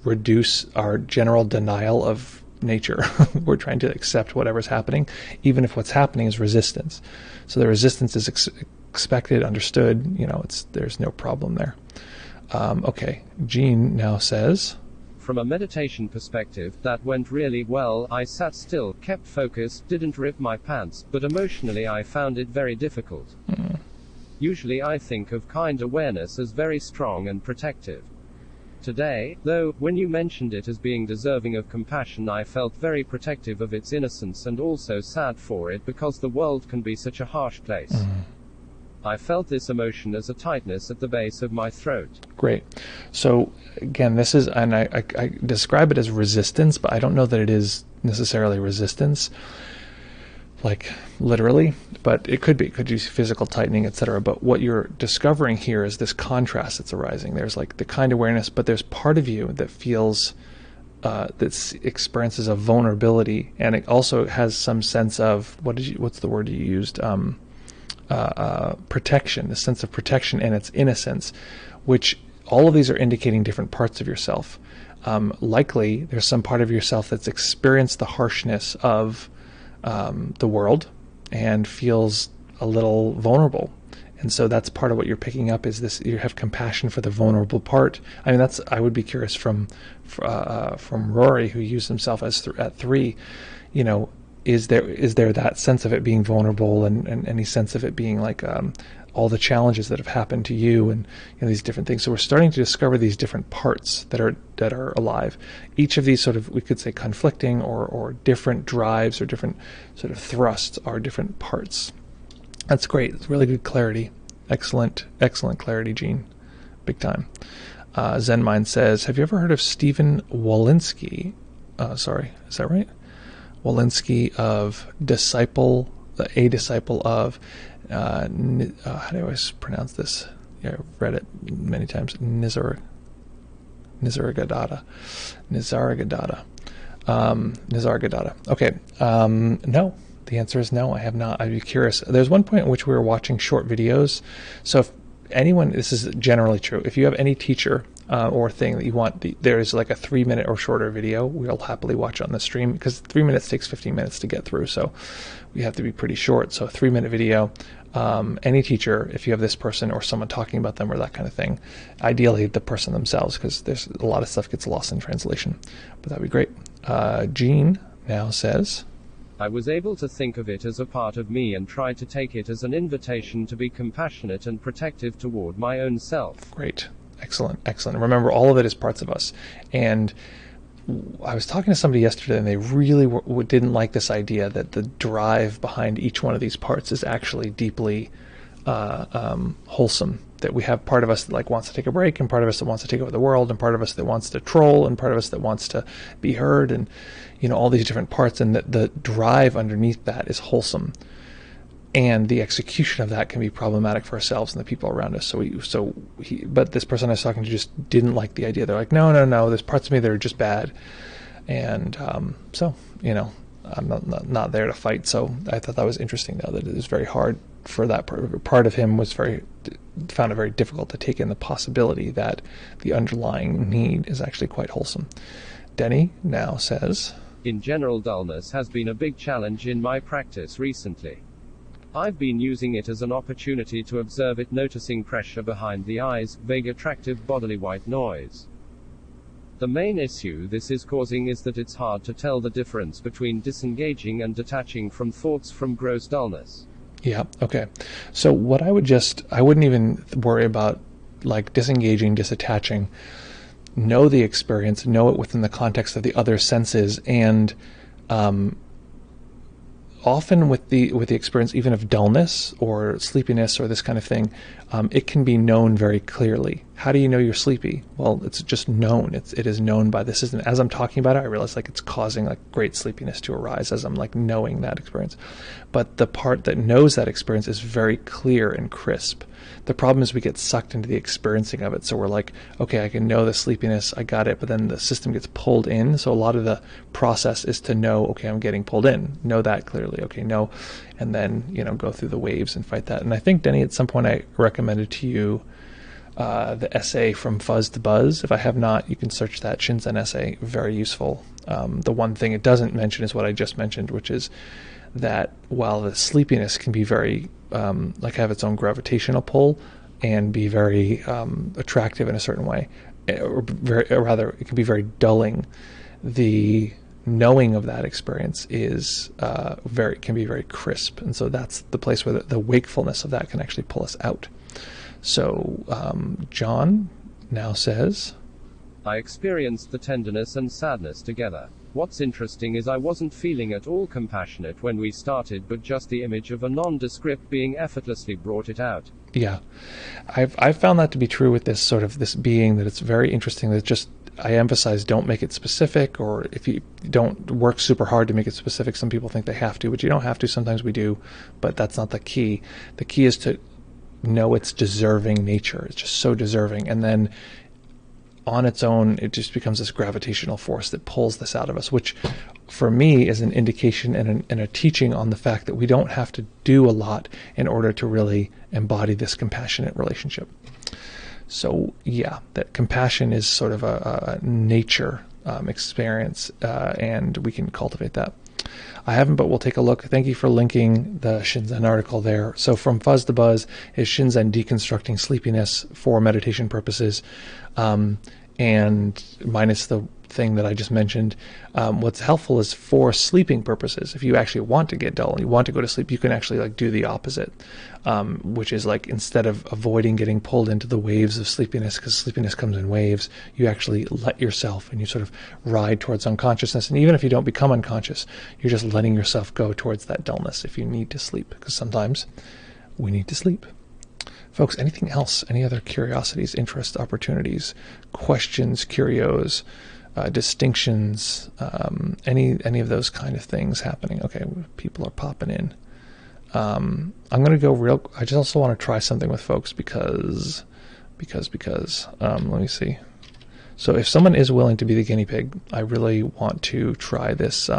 reduce our general denial of nature. We're trying to accept whatever's happening, even if what's happening is resistance. So the resistance is expected, understood, there's no problem there. Okay, Jean now says, from a meditation perspective, that went really well. I sat still, kept focus, didn't rip my pants, but emotionally I found it very difficult. Usually I think of kind awareness as very strong and protective. Today, though, when you mentioned it as being deserving of compassion, I felt very protective of its innocence and also sad for it, because the world can be such a harsh place. I felt this emotion as a tightness at the base of my throat. Great. So again, this is, and I describe it as resistance, but I don't know that it is necessarily resistance. like literally, but it could be. It could use physical tightening, etc. But what you're discovering here is this contrast that's arising. There's like the kind awareness, but there's part of you that feels that experiences of vulnerability, and it also has some sense of what's the word you used? Protection, a sense of protection and its innocence, which all of these are indicating different parts of yourself. Likely, there's some part of yourself that's experienced the harshness of the world and feels a little vulnerable. And so that's part of what you're picking up is this, you have compassion for the vulnerable part. I mean, I would be curious from Rory, who used himself as at 3, is there that sense of it being vulnerable and any sense of it being like all the challenges that have happened to you and these different things. So we're starting to discover these different parts that are alive. Each of these sort of, we could say, conflicting or different drives or different sort of thrusts are different parts. That's great. It's really good clarity. Excellent clarity, Gene. Big time. Zen Mind says, have you ever heard of Stephen Walensky? Sorry, is that right? Walensky of a disciple of, how do I always pronounce this? Yeah, I've read it many times. Nisargadatta. Okay. No. The answer is no, I have not. I'd be curious. There's one point in which we were watching short videos. So if anyone, this is generally true, if you have any teacher or thing that you want, there's like a 3-minute or shorter video, we'll happily watch on the stream, because 3 minutes takes 15 minutes to get through. So we have to be pretty short. So a 3-minute video, any teacher, if you have this person or someone talking about them or that kind of thing, ideally the person themselves, because there's a lot of stuff gets lost in translation. But that'd be great. Jean now says, I was able to think of it as a part of me and try to take it as an invitation to be compassionate and protective toward my own self. Great. Excellent. Remember, all of it is parts of us. And I was talking to somebody yesterday, and they really didn't like this idea that the drive behind each one of these parts is actually deeply wholesome. That we have part of us that like wants to take a break, and part of us that wants to take over the world, and part of us that wants to troll, and part of us that wants to be heard, and all these different parts, and the drive underneath that is wholesome. And the execution of that can be problematic for ourselves and the people around us. But this person I was talking to just didn't like the idea. They're like, no, there's parts of me that are just bad. And I'm not there to fight. So I thought that was interesting, though, that it was very hard for that part of him found it very difficult to take in the possibility that the underlying need is actually quite wholesome. Denny now says, in general, dullness has been a big challenge in my practice recently. I've been using it as an opportunity to observe it, noticing pressure behind the eyes, vague attractive bodily white noise. The main issue this is causing is that it's hard to tell the difference between disengaging and detaching from thoughts from gross dullness. Yeah, okay. So what I wouldn't even worry about like disengaging, disattaching. Know the experience, know it within the context of the other senses, and often with the experience even of dullness or sleepiness or this kind of thing, it can be known very clearly. How do you know you're sleepy? Well, it's just known. It is known by the system. As I'm talking about it, I realize like it's causing like great sleepiness to arise as I'm like knowing that experience. But the part that knows that experience is very clear and crisp. The problem is we get sucked into the experiencing of it. So we're like, okay, I can know the sleepiness, I got it, but then the system gets pulled in. So a lot of the process is to know, okay, I'm getting pulled in. Know that clearly. Okay, no. And then, go through the waves and fight that. And I think, Denny, at some point I recommended to you the essay From Fuzz to Buzz. If I have not, you can search that Shinzen essay. Very useful. The one thing it doesn't mention is what I just mentioned, which is that while the sleepiness can be very have its own gravitational pull and be very attractive in a certain way, or rather it can be very dulling, the knowing of that experience is can be very crisp, and so that's the place where the wakefulness of that can actually pull us out. So John now says, I experienced the tenderness and sadness together. What's interesting is I wasn't feeling at all compassionate when we started, but just the image of a nondescript being effortlessly brought it out. Yeah, I've found that to be true with this being, that it's very interesting that just I emphasize, don't make it specific, or if you don't work super hard to make it specific. Some people think they have to, but you don't have to. Sometimes we do, but that's not the key. The key is to know its deserving nature. It's just so deserving. And then on its own, it just becomes this gravitational force that pulls this out of us, which for me is an indication and a teaching on the fact that we don't have to do a lot in order to really embody this compassionate relationship. So yeah, that compassion is sort of a nature experience, and we can cultivate that. I haven't, but we'll take a look. Thank you for linking the Shinzen article there. So From Fuzz to Buzz is Shinzen deconstructing sleepiness for meditation purposes, and minus the thing that I just mentioned. What's helpful is for sleeping purposes. If you actually want to get dull and you want to go to sleep, you can actually like do the opposite, which is like, instead of avoiding getting pulled into the waves of sleepiness, because sleepiness comes in waves, you actually let yourself and you sort of ride towards unconsciousness. And even if you don't become unconscious, you're just letting yourself go towards that dullness if you need to sleep, because sometimes we need to sleep. Folks, anything else? Any other curiosities, interests, opportunities, questions, curios, distinctions, any of those kind of things happening? Okay, people are popping in. I'm going to go real. I just also want to try something with folks because let me see. So if someone is willing to be the guinea pig, I really want to try this.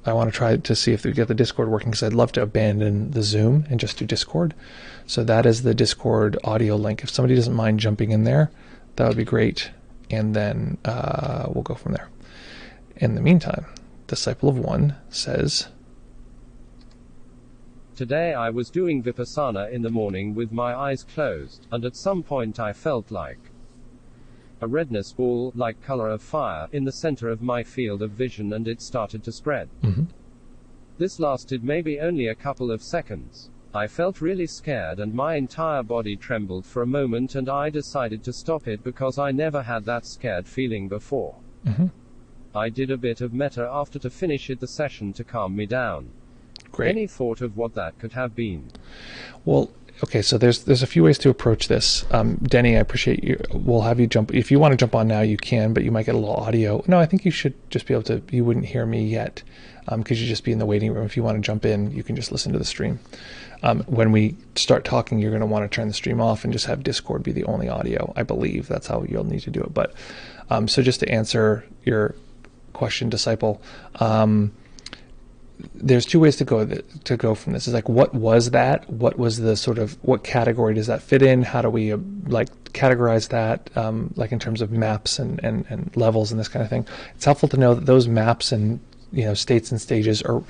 I want to try to see if we get the Discord working, because I'd love to abandon the Zoom and just do Discord. So that is the Discord audio link. If somebody doesn't mind jumping in there, that would be great. And then we'll go from there. In the meantime, Disciple of One says, today I was doing Vipassana in the morning with my eyes closed, and at some point I felt like a redness ball, like color of fire, in the center of my field of vision, and it started to spread. Mm-hmm. This lasted maybe only a couple of seconds. I felt really scared and my entire body trembled for a moment, and I decided to stop it because I never had that scared feeling before. Mm-hmm. I did a bit of metta after to finish it the session to calm me down. Great. Any thought of what that could have been? Well, okay, so there's a few ways to approach this. Denny, I appreciate you. We'll have you jump. If you want to jump on now, you can, but you might get a little audio. No, I think you should just be able to. You wouldn't hear me yet, because you'd just be in the waiting room. If you want to jump in, you can just listen to the stream. When we start talking, you're going to want to turn the stream off and just have Discord be the only audio. I believe that's how you'll need to do it. But so just to answer your question, Disciple, there's two ways to go from this. It's like, what was that? What was the sort of, what category does that fit in? How do we like categorize that, like in terms of maps and levels and this kind of thing? It's helpful to know that those maps and, you know, states and stages are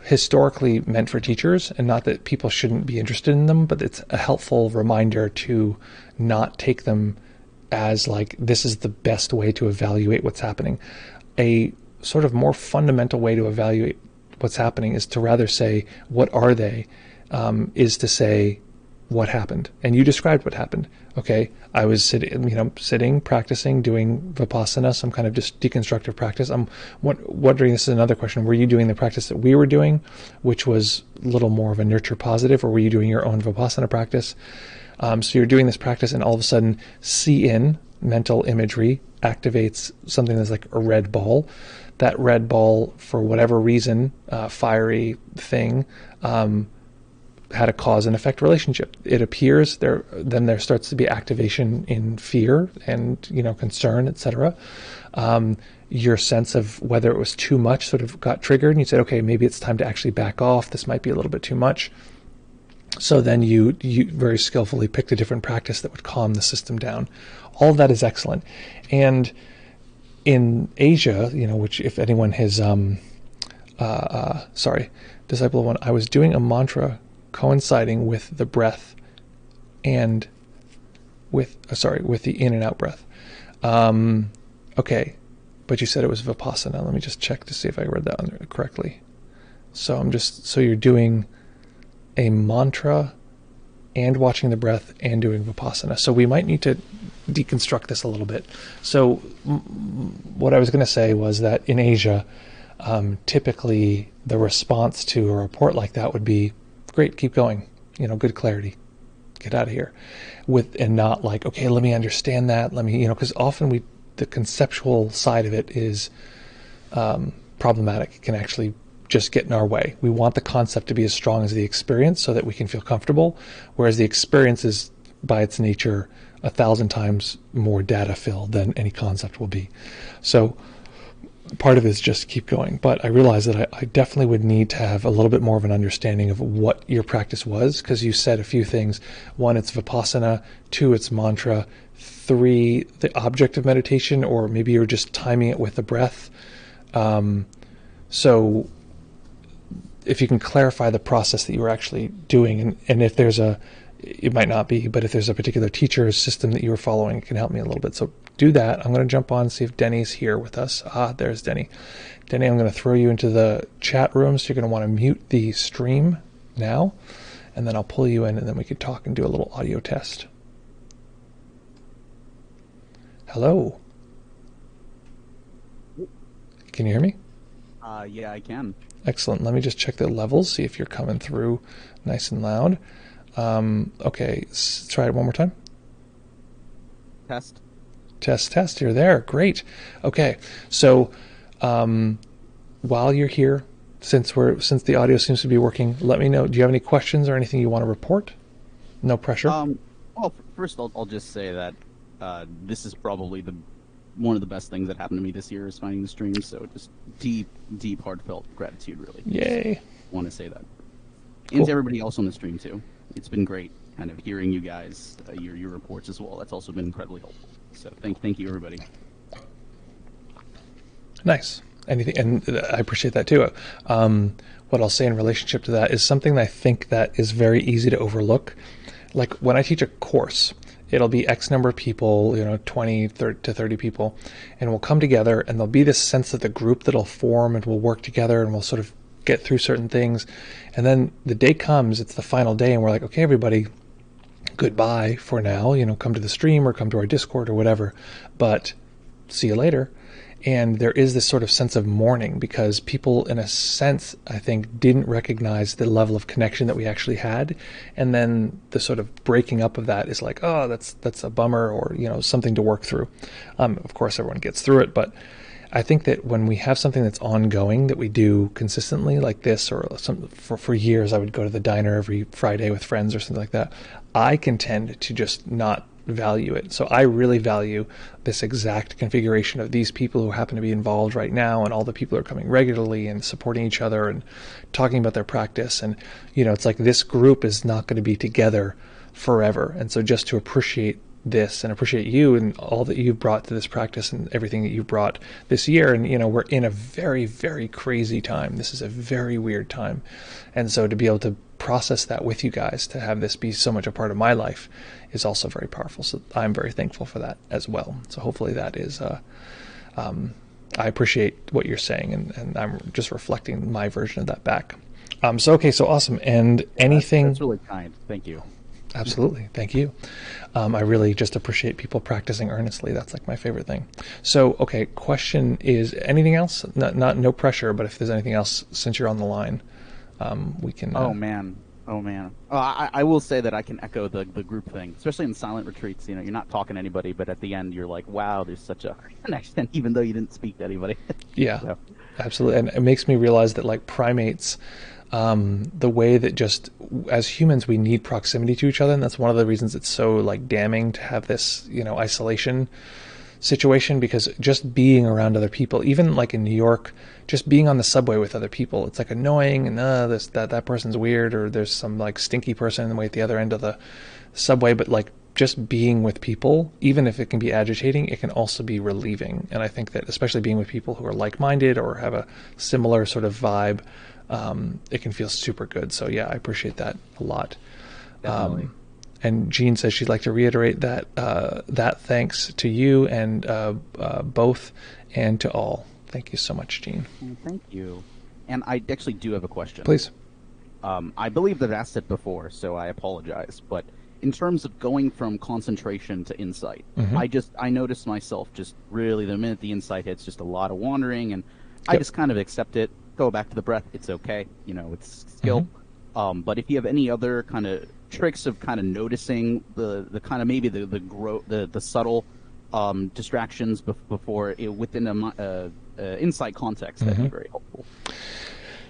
historically meant for teachers, and not that people shouldn't be interested in them, but it's a helpful reminder to not take them as like, this is the best way to evaluate what's happening. A sort of more fundamental way to evaluate what's happening is to rather say, what are they, is to say, what happened? And you described what happened. Okay, I was sitting, practicing, doing Vipassana, some kind of just deconstructive practice. I'm wondering, this is another question, were you doing the practice that we were doing, which was a little more of a nurture positive, or were you doing your own Vipassana practice? So you're doing this practice, and all of a sudden, see in mental imagery activates something that's like a red ball. That red ball, for whatever reason, fiery thing, had a cause and effect relationship. It appears there, then there starts to be activation in fear and, concern, etc. Your sense of whether it was too much sort of got triggered, and you said, okay, maybe it's time to actually back off. This might be a little bit too much. So then you very skillfully picked a different practice that would calm the system down. All of that is excellent. And in Asia, which if anyone has, Disciple of One, I was doing a mantra coinciding with the breath and with the in and out breath. Okay, but you said it was Vipassana. Let me just check to see if I read that correctly. So you're doing a mantra and watching the breath and doing Vipassana. So we might need to deconstruct this a little bit. So what I was going to say was that in Asia, typically the response to a report like that would be, great, keep going, good clarity, get out of here, and not like, okay, let me understand that, let me, because often the conceptual side of it is problematic. It can actually just get in our way. We want the concept to be as strong as the experience so that we can feel comfortable, whereas the experience is by its nature 1,000 times more data filled than any concept will be. So part of it is just keep going. But I realized that I definitely would need to have a little bit more of an understanding of what your practice was, because you said a few things. 1, it's Vipassana. 2, it's mantra. 3, the object of meditation, or maybe you're just timing it with the breath. So if you can clarify the process that you were actually doing, and if there's it might not be, but if there's a particular teacher or system that you were following, it can help me a little bit. So do that. I'm going to jump on and see if Denny's here with us. There's Denny. Denny, I'm going to throw you into the chat room, so you're going to want to mute the stream now, and then I'll pull you in, and then we can talk and do a little audio test. Hello. Can you hear me? Yeah, I can. Excellent. Let me just check the levels, see if you're coming through nice and loud. Okay, try it one more time. Test. Test. You're there. Great. Okay, so while you're here, since the audio seems to be working, let me know. Do you have any questions or anything you want to report? No pressure. Well, first I'll just say that this is probably one of the best things that happened to me this year is finding the stream. So just deep, heartfelt gratitude, really. Yay! Want to say that, Cool. and to everybody else on the stream too. It's been great, kind of hearing you guys, your reports as well. That's also been incredibly helpful. So thank you, everybody. Nice. Anything, and I appreciate that too. What I'll say in relationship to that is something that I think that is very easy to overlook. Like when I teach a course, it'll be X number of people, 20 to 30 people, and we'll come together, and there'll be this sense of the group that'll form, and we'll work together, and we'll sort of get through certain things. And then the day comes, it's the final day, and we're like, okay, everybody, goodbye for now, come to the stream or come to our Discord or whatever, but see you later. And there is this sort of sense of mourning because people, in a sense, I think, didn't recognize the level of connection that we actually had. And then the sort of breaking up of that is like, oh, that's a bummer, or, something to work through. Of course, everyone gets through it, but I think that when we have something that's ongoing that we do consistently like this, or for years, I would go to the diner every Friday with friends or something like that, I can tend to just not value it. So I really value this exact configuration of these people who happen to be involved right now, and all the people who are coming regularly and supporting each other and talking about their practice. And, it's like this group is not going to be together forever. And so just to appreciate this and appreciate you and all that you've brought to this practice and everything that you brought this year. And, we're in a very, very crazy time. This is a very weird time. And so to be able to process that with you guys, to have this be so much a part of my life, is also very powerful. So I'm very thankful for that as well. So hopefully that is, I appreciate what you're saying, and I'm just reflecting my version of that back. So awesome. And anything... That's really kind. Thank you. Absolutely. Thank you. I really just appreciate people practicing earnestly. That's like my favorite thing. So, okay, question is, anything else? No pressure, but if there's anything else, since you're on the line, we can... Oh, man. I will say that I can echo the group thing, especially in silent retreats. You're not talking to anybody, but at the end, you're like, wow, there's such a connection, even though you didn't speak to anybody. Yeah, so. Absolutely. And it makes me realize that, like primates... the way that just as humans we need proximity to each other, and that's one of the reasons it's so like damning to have this isolation situation, because just being around other people, even like in New York, just being on the subway with other people, it's like annoying, and that person's weird, or there's some like stinky person way at the other end of the subway. But like just being with people, even if it can be agitating, it can also be relieving. And I think that especially being with people who are like-minded or have a similar sort of vibe, it can feel super good. So yeah, I appreciate that a lot. And Jean says she'd like to reiterate that that thanks to you and both, and to all. Thank you so much, Jean. Thank you. And I actually do have a question. Please. I believe that I've asked it before, so I apologize. But in terms of going from concentration to insight, I noticed myself just really, the minute the insight hits, just a lot of wandering, and I just kind of accept it. Go back to the breath. It's okay. It's skill. But if you have any other kind of tricks of kind of noticing the kind of maybe the subtle distractions before within a insight context, that'd be very helpful.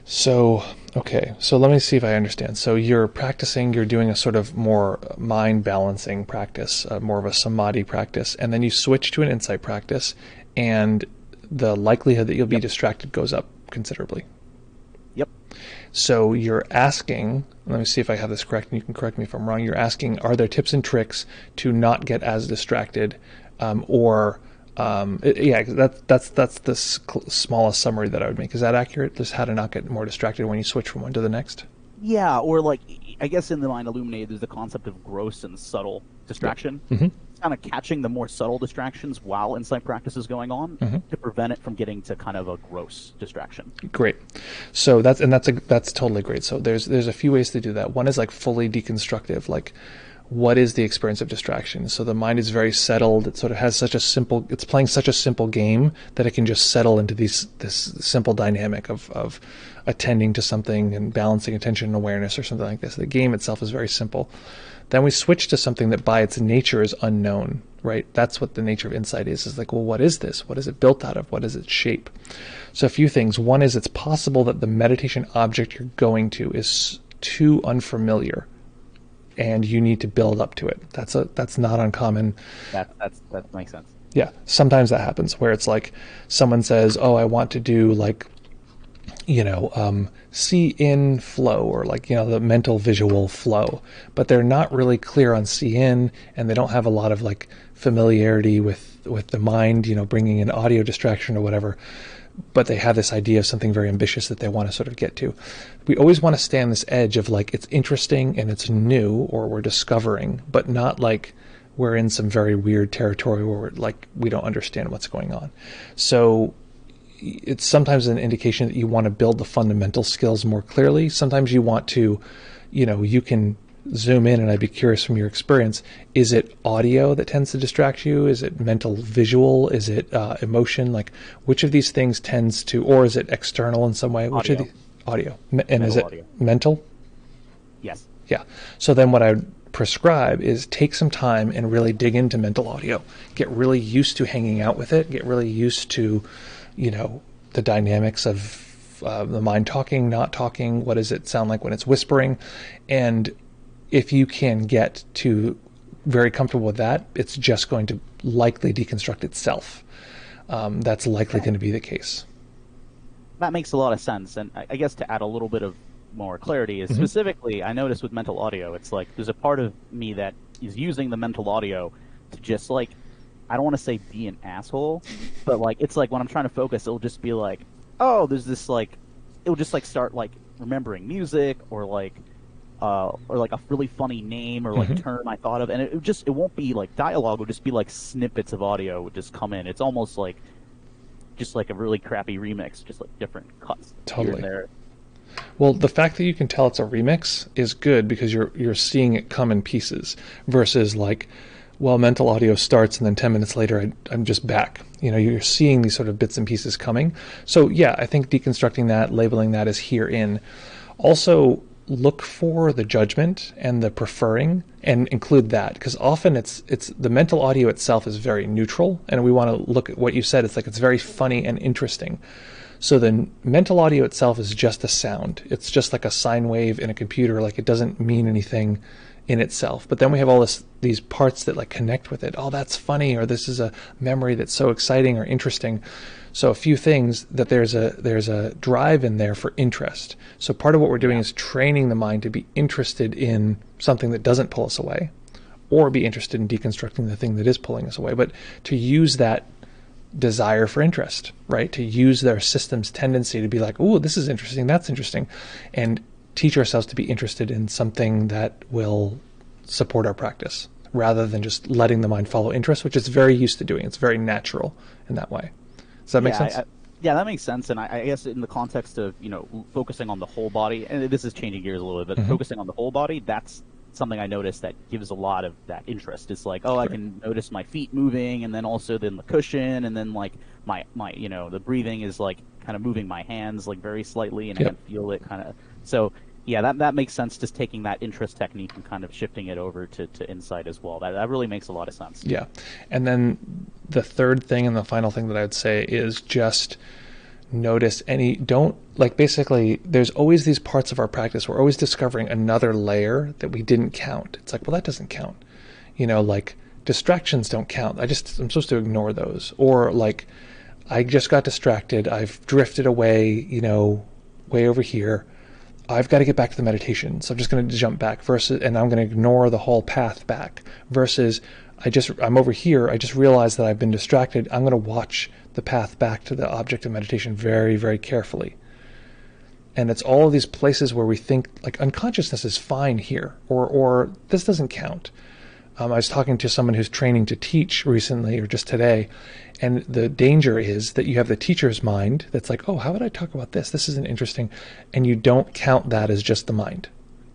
So, okay. So let me see if I understand. So you're doing a sort of more mind balancing practice, more of a samadhi practice, and then you switch to an insight practice, and the likelihood that you'll be distracted goes up considerably. Yep. So you're asking, let me see if I have this correct, and you can correct me if I'm wrong. You're asking, are there tips and tricks to not get as distracted, that's the smallest summary that I would make. Is that accurate? Just how to not get more distracted when you switch from one to the next? Yeah, or like, I guess in the Mind Illuminated, there's the concept of gross and subtle distraction. Yep. Mm-hmm. It's kind of catching the more subtle distractions while insight practice is going on to prevent it from getting to kind of a gross distraction. Great. So that's totally great. So there's a few ways to do that. One is like fully deconstructive, like what is the experience of distraction? So the mind is very settled. It sort of has it's playing such a simple game that it can just settle into this simple dynamic of attending to something and balancing attention and awareness or something like this. The game itself is very simple. Then we switch to something that by its nature is unknown, right? That's what the nature of insight is like, well, what is this? What is it built out of? What is its shape? So a few things. One is it's possible that the meditation object you're going to is too unfamiliar, and you need to build up to it. That's not uncommon. That makes sense. Yeah, sometimes that happens where it's like someone says, "Oh, I want to do like, see in flow," or like the mental visual flow, but they're not really clear on see in, and they don't have a lot of like familiarity with the mind, bringing in audio distraction or whatever. But they have this idea of something very ambitious that they want to sort of get to. We always want to stay on this edge of like it's interesting and it's new, or we're discovering, but not like we're in some very weird territory where we don't understand what's going on. So it's sometimes an indication that you want to build the fundamental skills more clearly. Sometimes you want to, you can zoom in, and I'd be curious from your experience, is it audio that tends to distract you? Is it mental visual? Is it emotion? Like which of these things tends to, or is it external in some way? Which audio. of the audio? And mental is it audio. Mental? Yes. Yeah. So then what I would prescribe is take some time and really dig into mental audio. Get really used to hanging out with it. Get really used to, the dynamics of the mind talking, not talking. What does it sound like when it's whispering? And if you can get to very comfortable with that, it's just going to likely deconstruct itself. That's likely going to be the case. That makes a lot of sense. And I guess to add a little bit of more clarity is specifically, I noticed with mental audio, it's like there's a part of me that is using the mental audio to just like, I don't want to say be an asshole, but like it's like when I'm trying to focus, it'll just be like, oh, there's this like, it'll just like start like remembering music or like a really funny name or like term I thought of, and it won't be like dialogue. It'll just be like snippets of audio would just come in. It's almost like just like a really crappy remix, just like different cuts Totally. here and there. Well, the fact that you can tell it's a remix is good because you're seeing it come in pieces versus like, well, mental audio starts and then 10 minutes later I'm just back. You're seeing these sort of bits and pieces coming. So yeah, I think deconstructing that, labeling that as herein. Also, look for the judgment and the preferring and include that, because often it's the mental audio itself is very neutral, and we want to look at what you said. It's like it's very funny and interesting. So the mental audio itself is just a sound. It's just like a sine wave in a computer. Like it doesn't mean anything in itself. But then we have all these parts that like connect with it. Oh, that's funny, or this is a memory that's so exciting or interesting. So a few things that there's a drive in there for interest. So part of what we're doing is training the mind to be interested in something that doesn't pull us away, or be interested in deconstructing the thing that is pulling us away, but to use that desire for interest, right? To use their system's tendency to be like, oh, this is interesting, that's interesting, and teach ourselves to be interested in something that will support our practice rather than just letting the mind follow interest, which it's very used to doing. It's very natural in that way. Does that make sense? Yeah, that makes sense. And I guess in the context of, focusing on the whole body, and this is changing gears a little bit, but focusing on the whole body, that's something I noticed that gives a lot of that interest. It's like, oh, I can notice my feet moving, and then also then the cushion, and then like my the breathing is like kind of moving my hands like very slightly, and I can feel it kind of. So Yeah, that makes sense. Just taking that interest technique and kind of shifting it over to insight as well. That really makes a lot of sense. Yeah. And then the third thing and the final thing that I would say is just notice basically there's always these parts of our practice. We're always discovering another layer that we didn't count. It's like, well, that doesn't count. Like distractions don't count. I'm supposed to ignore those. Or like, I just got distracted. I've drifted away, way over here. I've got to get back to the meditation. So I'm just going to jump back and I'm going to ignore the whole path back versus I'm over here. I just realized that I've been distracted. I'm going to watch the path back to the object of meditation very, very carefully. And it's all of these places where we think like unconsciousness is fine here, or this doesn't count. I was talking to someone who's training to teach recently or just today, and the danger is that you have the teacher's mind that's like, oh, how would I talk about this? This isn't interesting. And you don't count that as just the mind.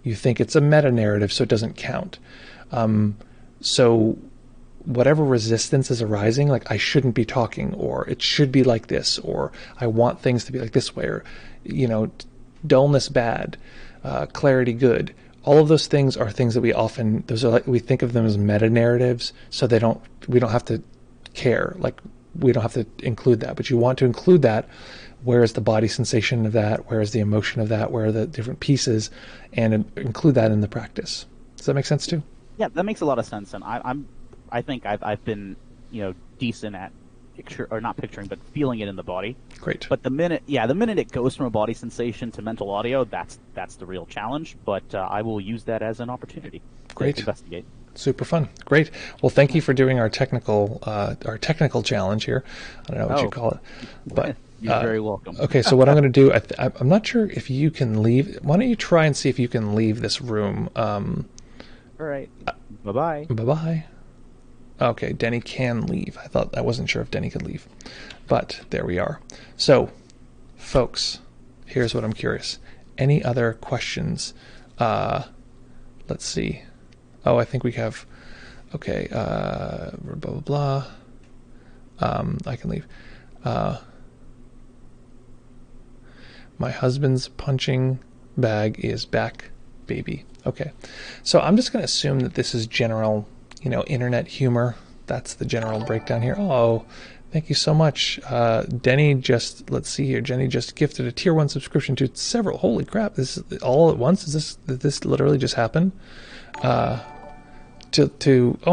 You think it's a meta-narrative, so it doesn't count. So whatever resistance is arising, like I shouldn't be talking, or it should be like this, or I want things to be like this way, or, dullness bad, clarity good. All of those things are things that we think of them as meta-narratives, so we don't have to care, like we don't have to include that, but you want to include that. Where is the body sensation of that? Where is the emotion of that? Where are the different pieces? And include that in the practice. Does that make sense too? Yeah, that makes a lot of sense, and I think I've been decent at not picturing, but feeling it in the body. Great. But the minute it goes from a body sensation to mental audio, that's the real challenge. But I will use that as an opportunity Great. To investigate. Super fun. Great. Well, thank you for doing our technical challenge here. I don't know what you call it, but you're very welcome. Okay, so what I'm going to do, I'm not sure if you can leave. Why don't you try and see if you can leave this room? All right. Bye-bye. Bye-bye. Okay, Denny can leave. I wasn't sure if Denny could leave, but there we are. So, folks, here's what I'm curious. Any other questions? Let's see. Oh, I think we have. Okay. Blah blah blah. I can leave. My husband's punching bag is back, baby. Okay, so I'm just going to assume that this is general, internet humor. That's the general breakdown here. Oh, thank you so much. Denny let's see here. Jenny just gifted a tier 1 subscription to several. Holy crap, this is all at once? Did this literally just happen? Oh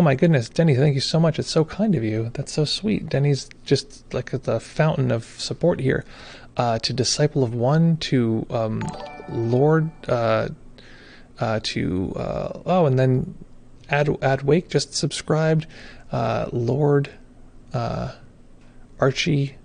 my goodness, Denny, thank you so much. It's so kind of you. That's so sweet. Denny's just like the fountain of support here. To Disciple of One, to Lord, and then Ad Wake just subscribed. Lord Archie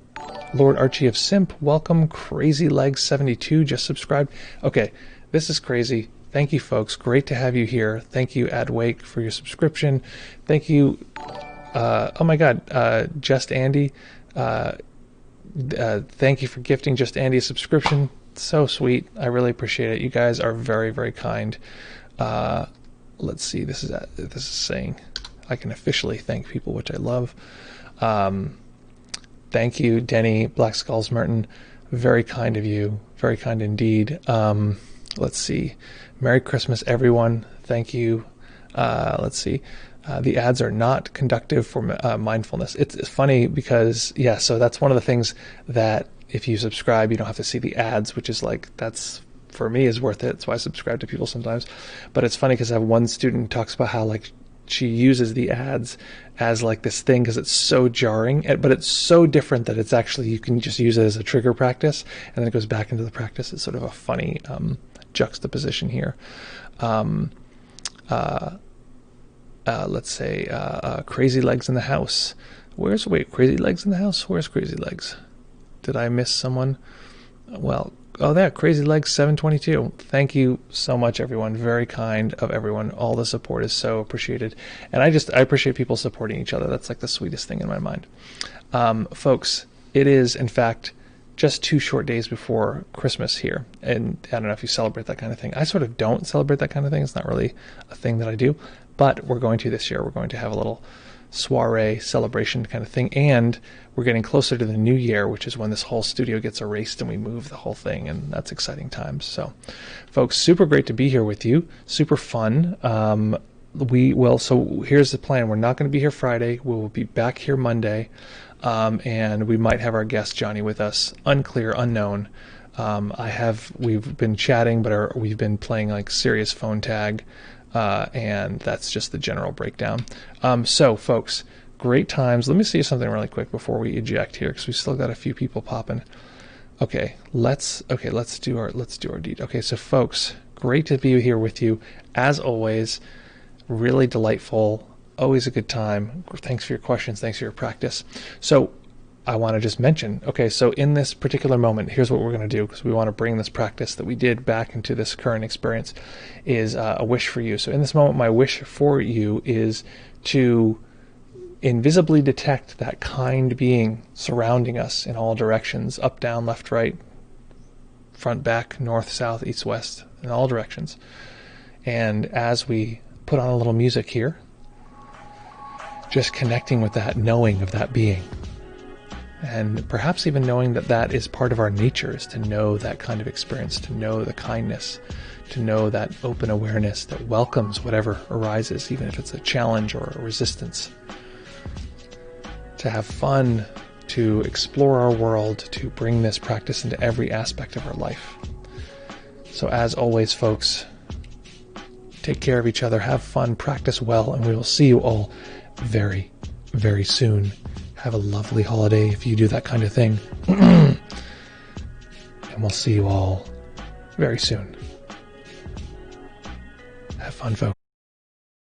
of Simp, welcome. Crazy Legs 72 just subscribed. Okay, this is crazy. Thank you, folks. Great to have you here. Thank you, Ad Wake, for your subscription. Thank you. Oh my God, Just Andy. Thank you for gifting Just Andy a subscription. So sweet. I really appreciate it. You guys are very, very kind. Let's see. This is saying I can officially thank people, which I love. Thank you, Denny, Black Skulls Merton. Very kind of you. Very kind indeed. Let's see. Merry Christmas, everyone. Thank you. Let's see. The ads are not conductive for mindfulness. It's funny because, so that's one of the things that if you subscribe, you don't have to see the ads, which is like, that's, for me, is worth it. That's why I subscribe to people sometimes. But it's funny because I have one student who talks about how like she uses the ads as like this thing because it's so jarring, but it's so different that it's actually, you can just use it as a trigger practice and then it goes back into the practice. It's sort of a funny juxtaposition here. Let's say Crazy Legs in the house. Crazy Legs in the house? Where's Crazy Legs? Did I miss someone? Well, there, Crazy Legs 722. Thank you so much, everyone. Very kind of everyone. All the support is so appreciated. And I appreciate people supporting each other. That's like the sweetest thing in my mind. Folks, it is, in fact, just 2 short days before Christmas here. And I don't know if you celebrate that kind of thing. I sort of don't celebrate that kind of thing. It's not really a thing that I do. But we're going to this year. We're going to have a little soiree celebration kind of thing. And we're getting closer to the new year, which is when this whole studio gets erased and we move the whole thing, and that's exciting times. So folks, super great to be here with you. Super fun. So here's the plan. We're not going to be here Friday. We will be back here Monday. And we might have our guest Johnny with us. Unclear, unknown. We've been chatting, but we've been playing like serious phone tag, and that's just the general breakdown. So folks, great times. Let me see something really quick before we eject here, because we still got a few people popping. Okay, let's do our deed. Okay, so folks, great to be here with you as always. Really delightful. Always a good time. Thanks for your questions. Thanks for your practice. So I want to just mention, okay, so in this particular moment, here's what we're going to do, because we want to bring this practice that we did back into this current experience, is a wish for you. So in this moment, my wish for you is to invisibly detect that kind being surrounding us in all directions, up, down, left, right, front, back, north, south, east, west, in all directions. And as we put on a little music here, just connecting with that knowing of that being, and perhaps even knowing that that is part of our nature, is to know that kind of experience, to know the kindness, to know that open awareness that welcomes whatever arises, even if it's a challenge or a resistance, to have fun, to explore our world, to bring this practice into every aspect of our life. So as always, folks, take care of each other, have fun, practice well, and we will see you all very, very soon. Have a lovely holiday if you do that kind of thing. And we'll see you all very soon. Have fun, folks.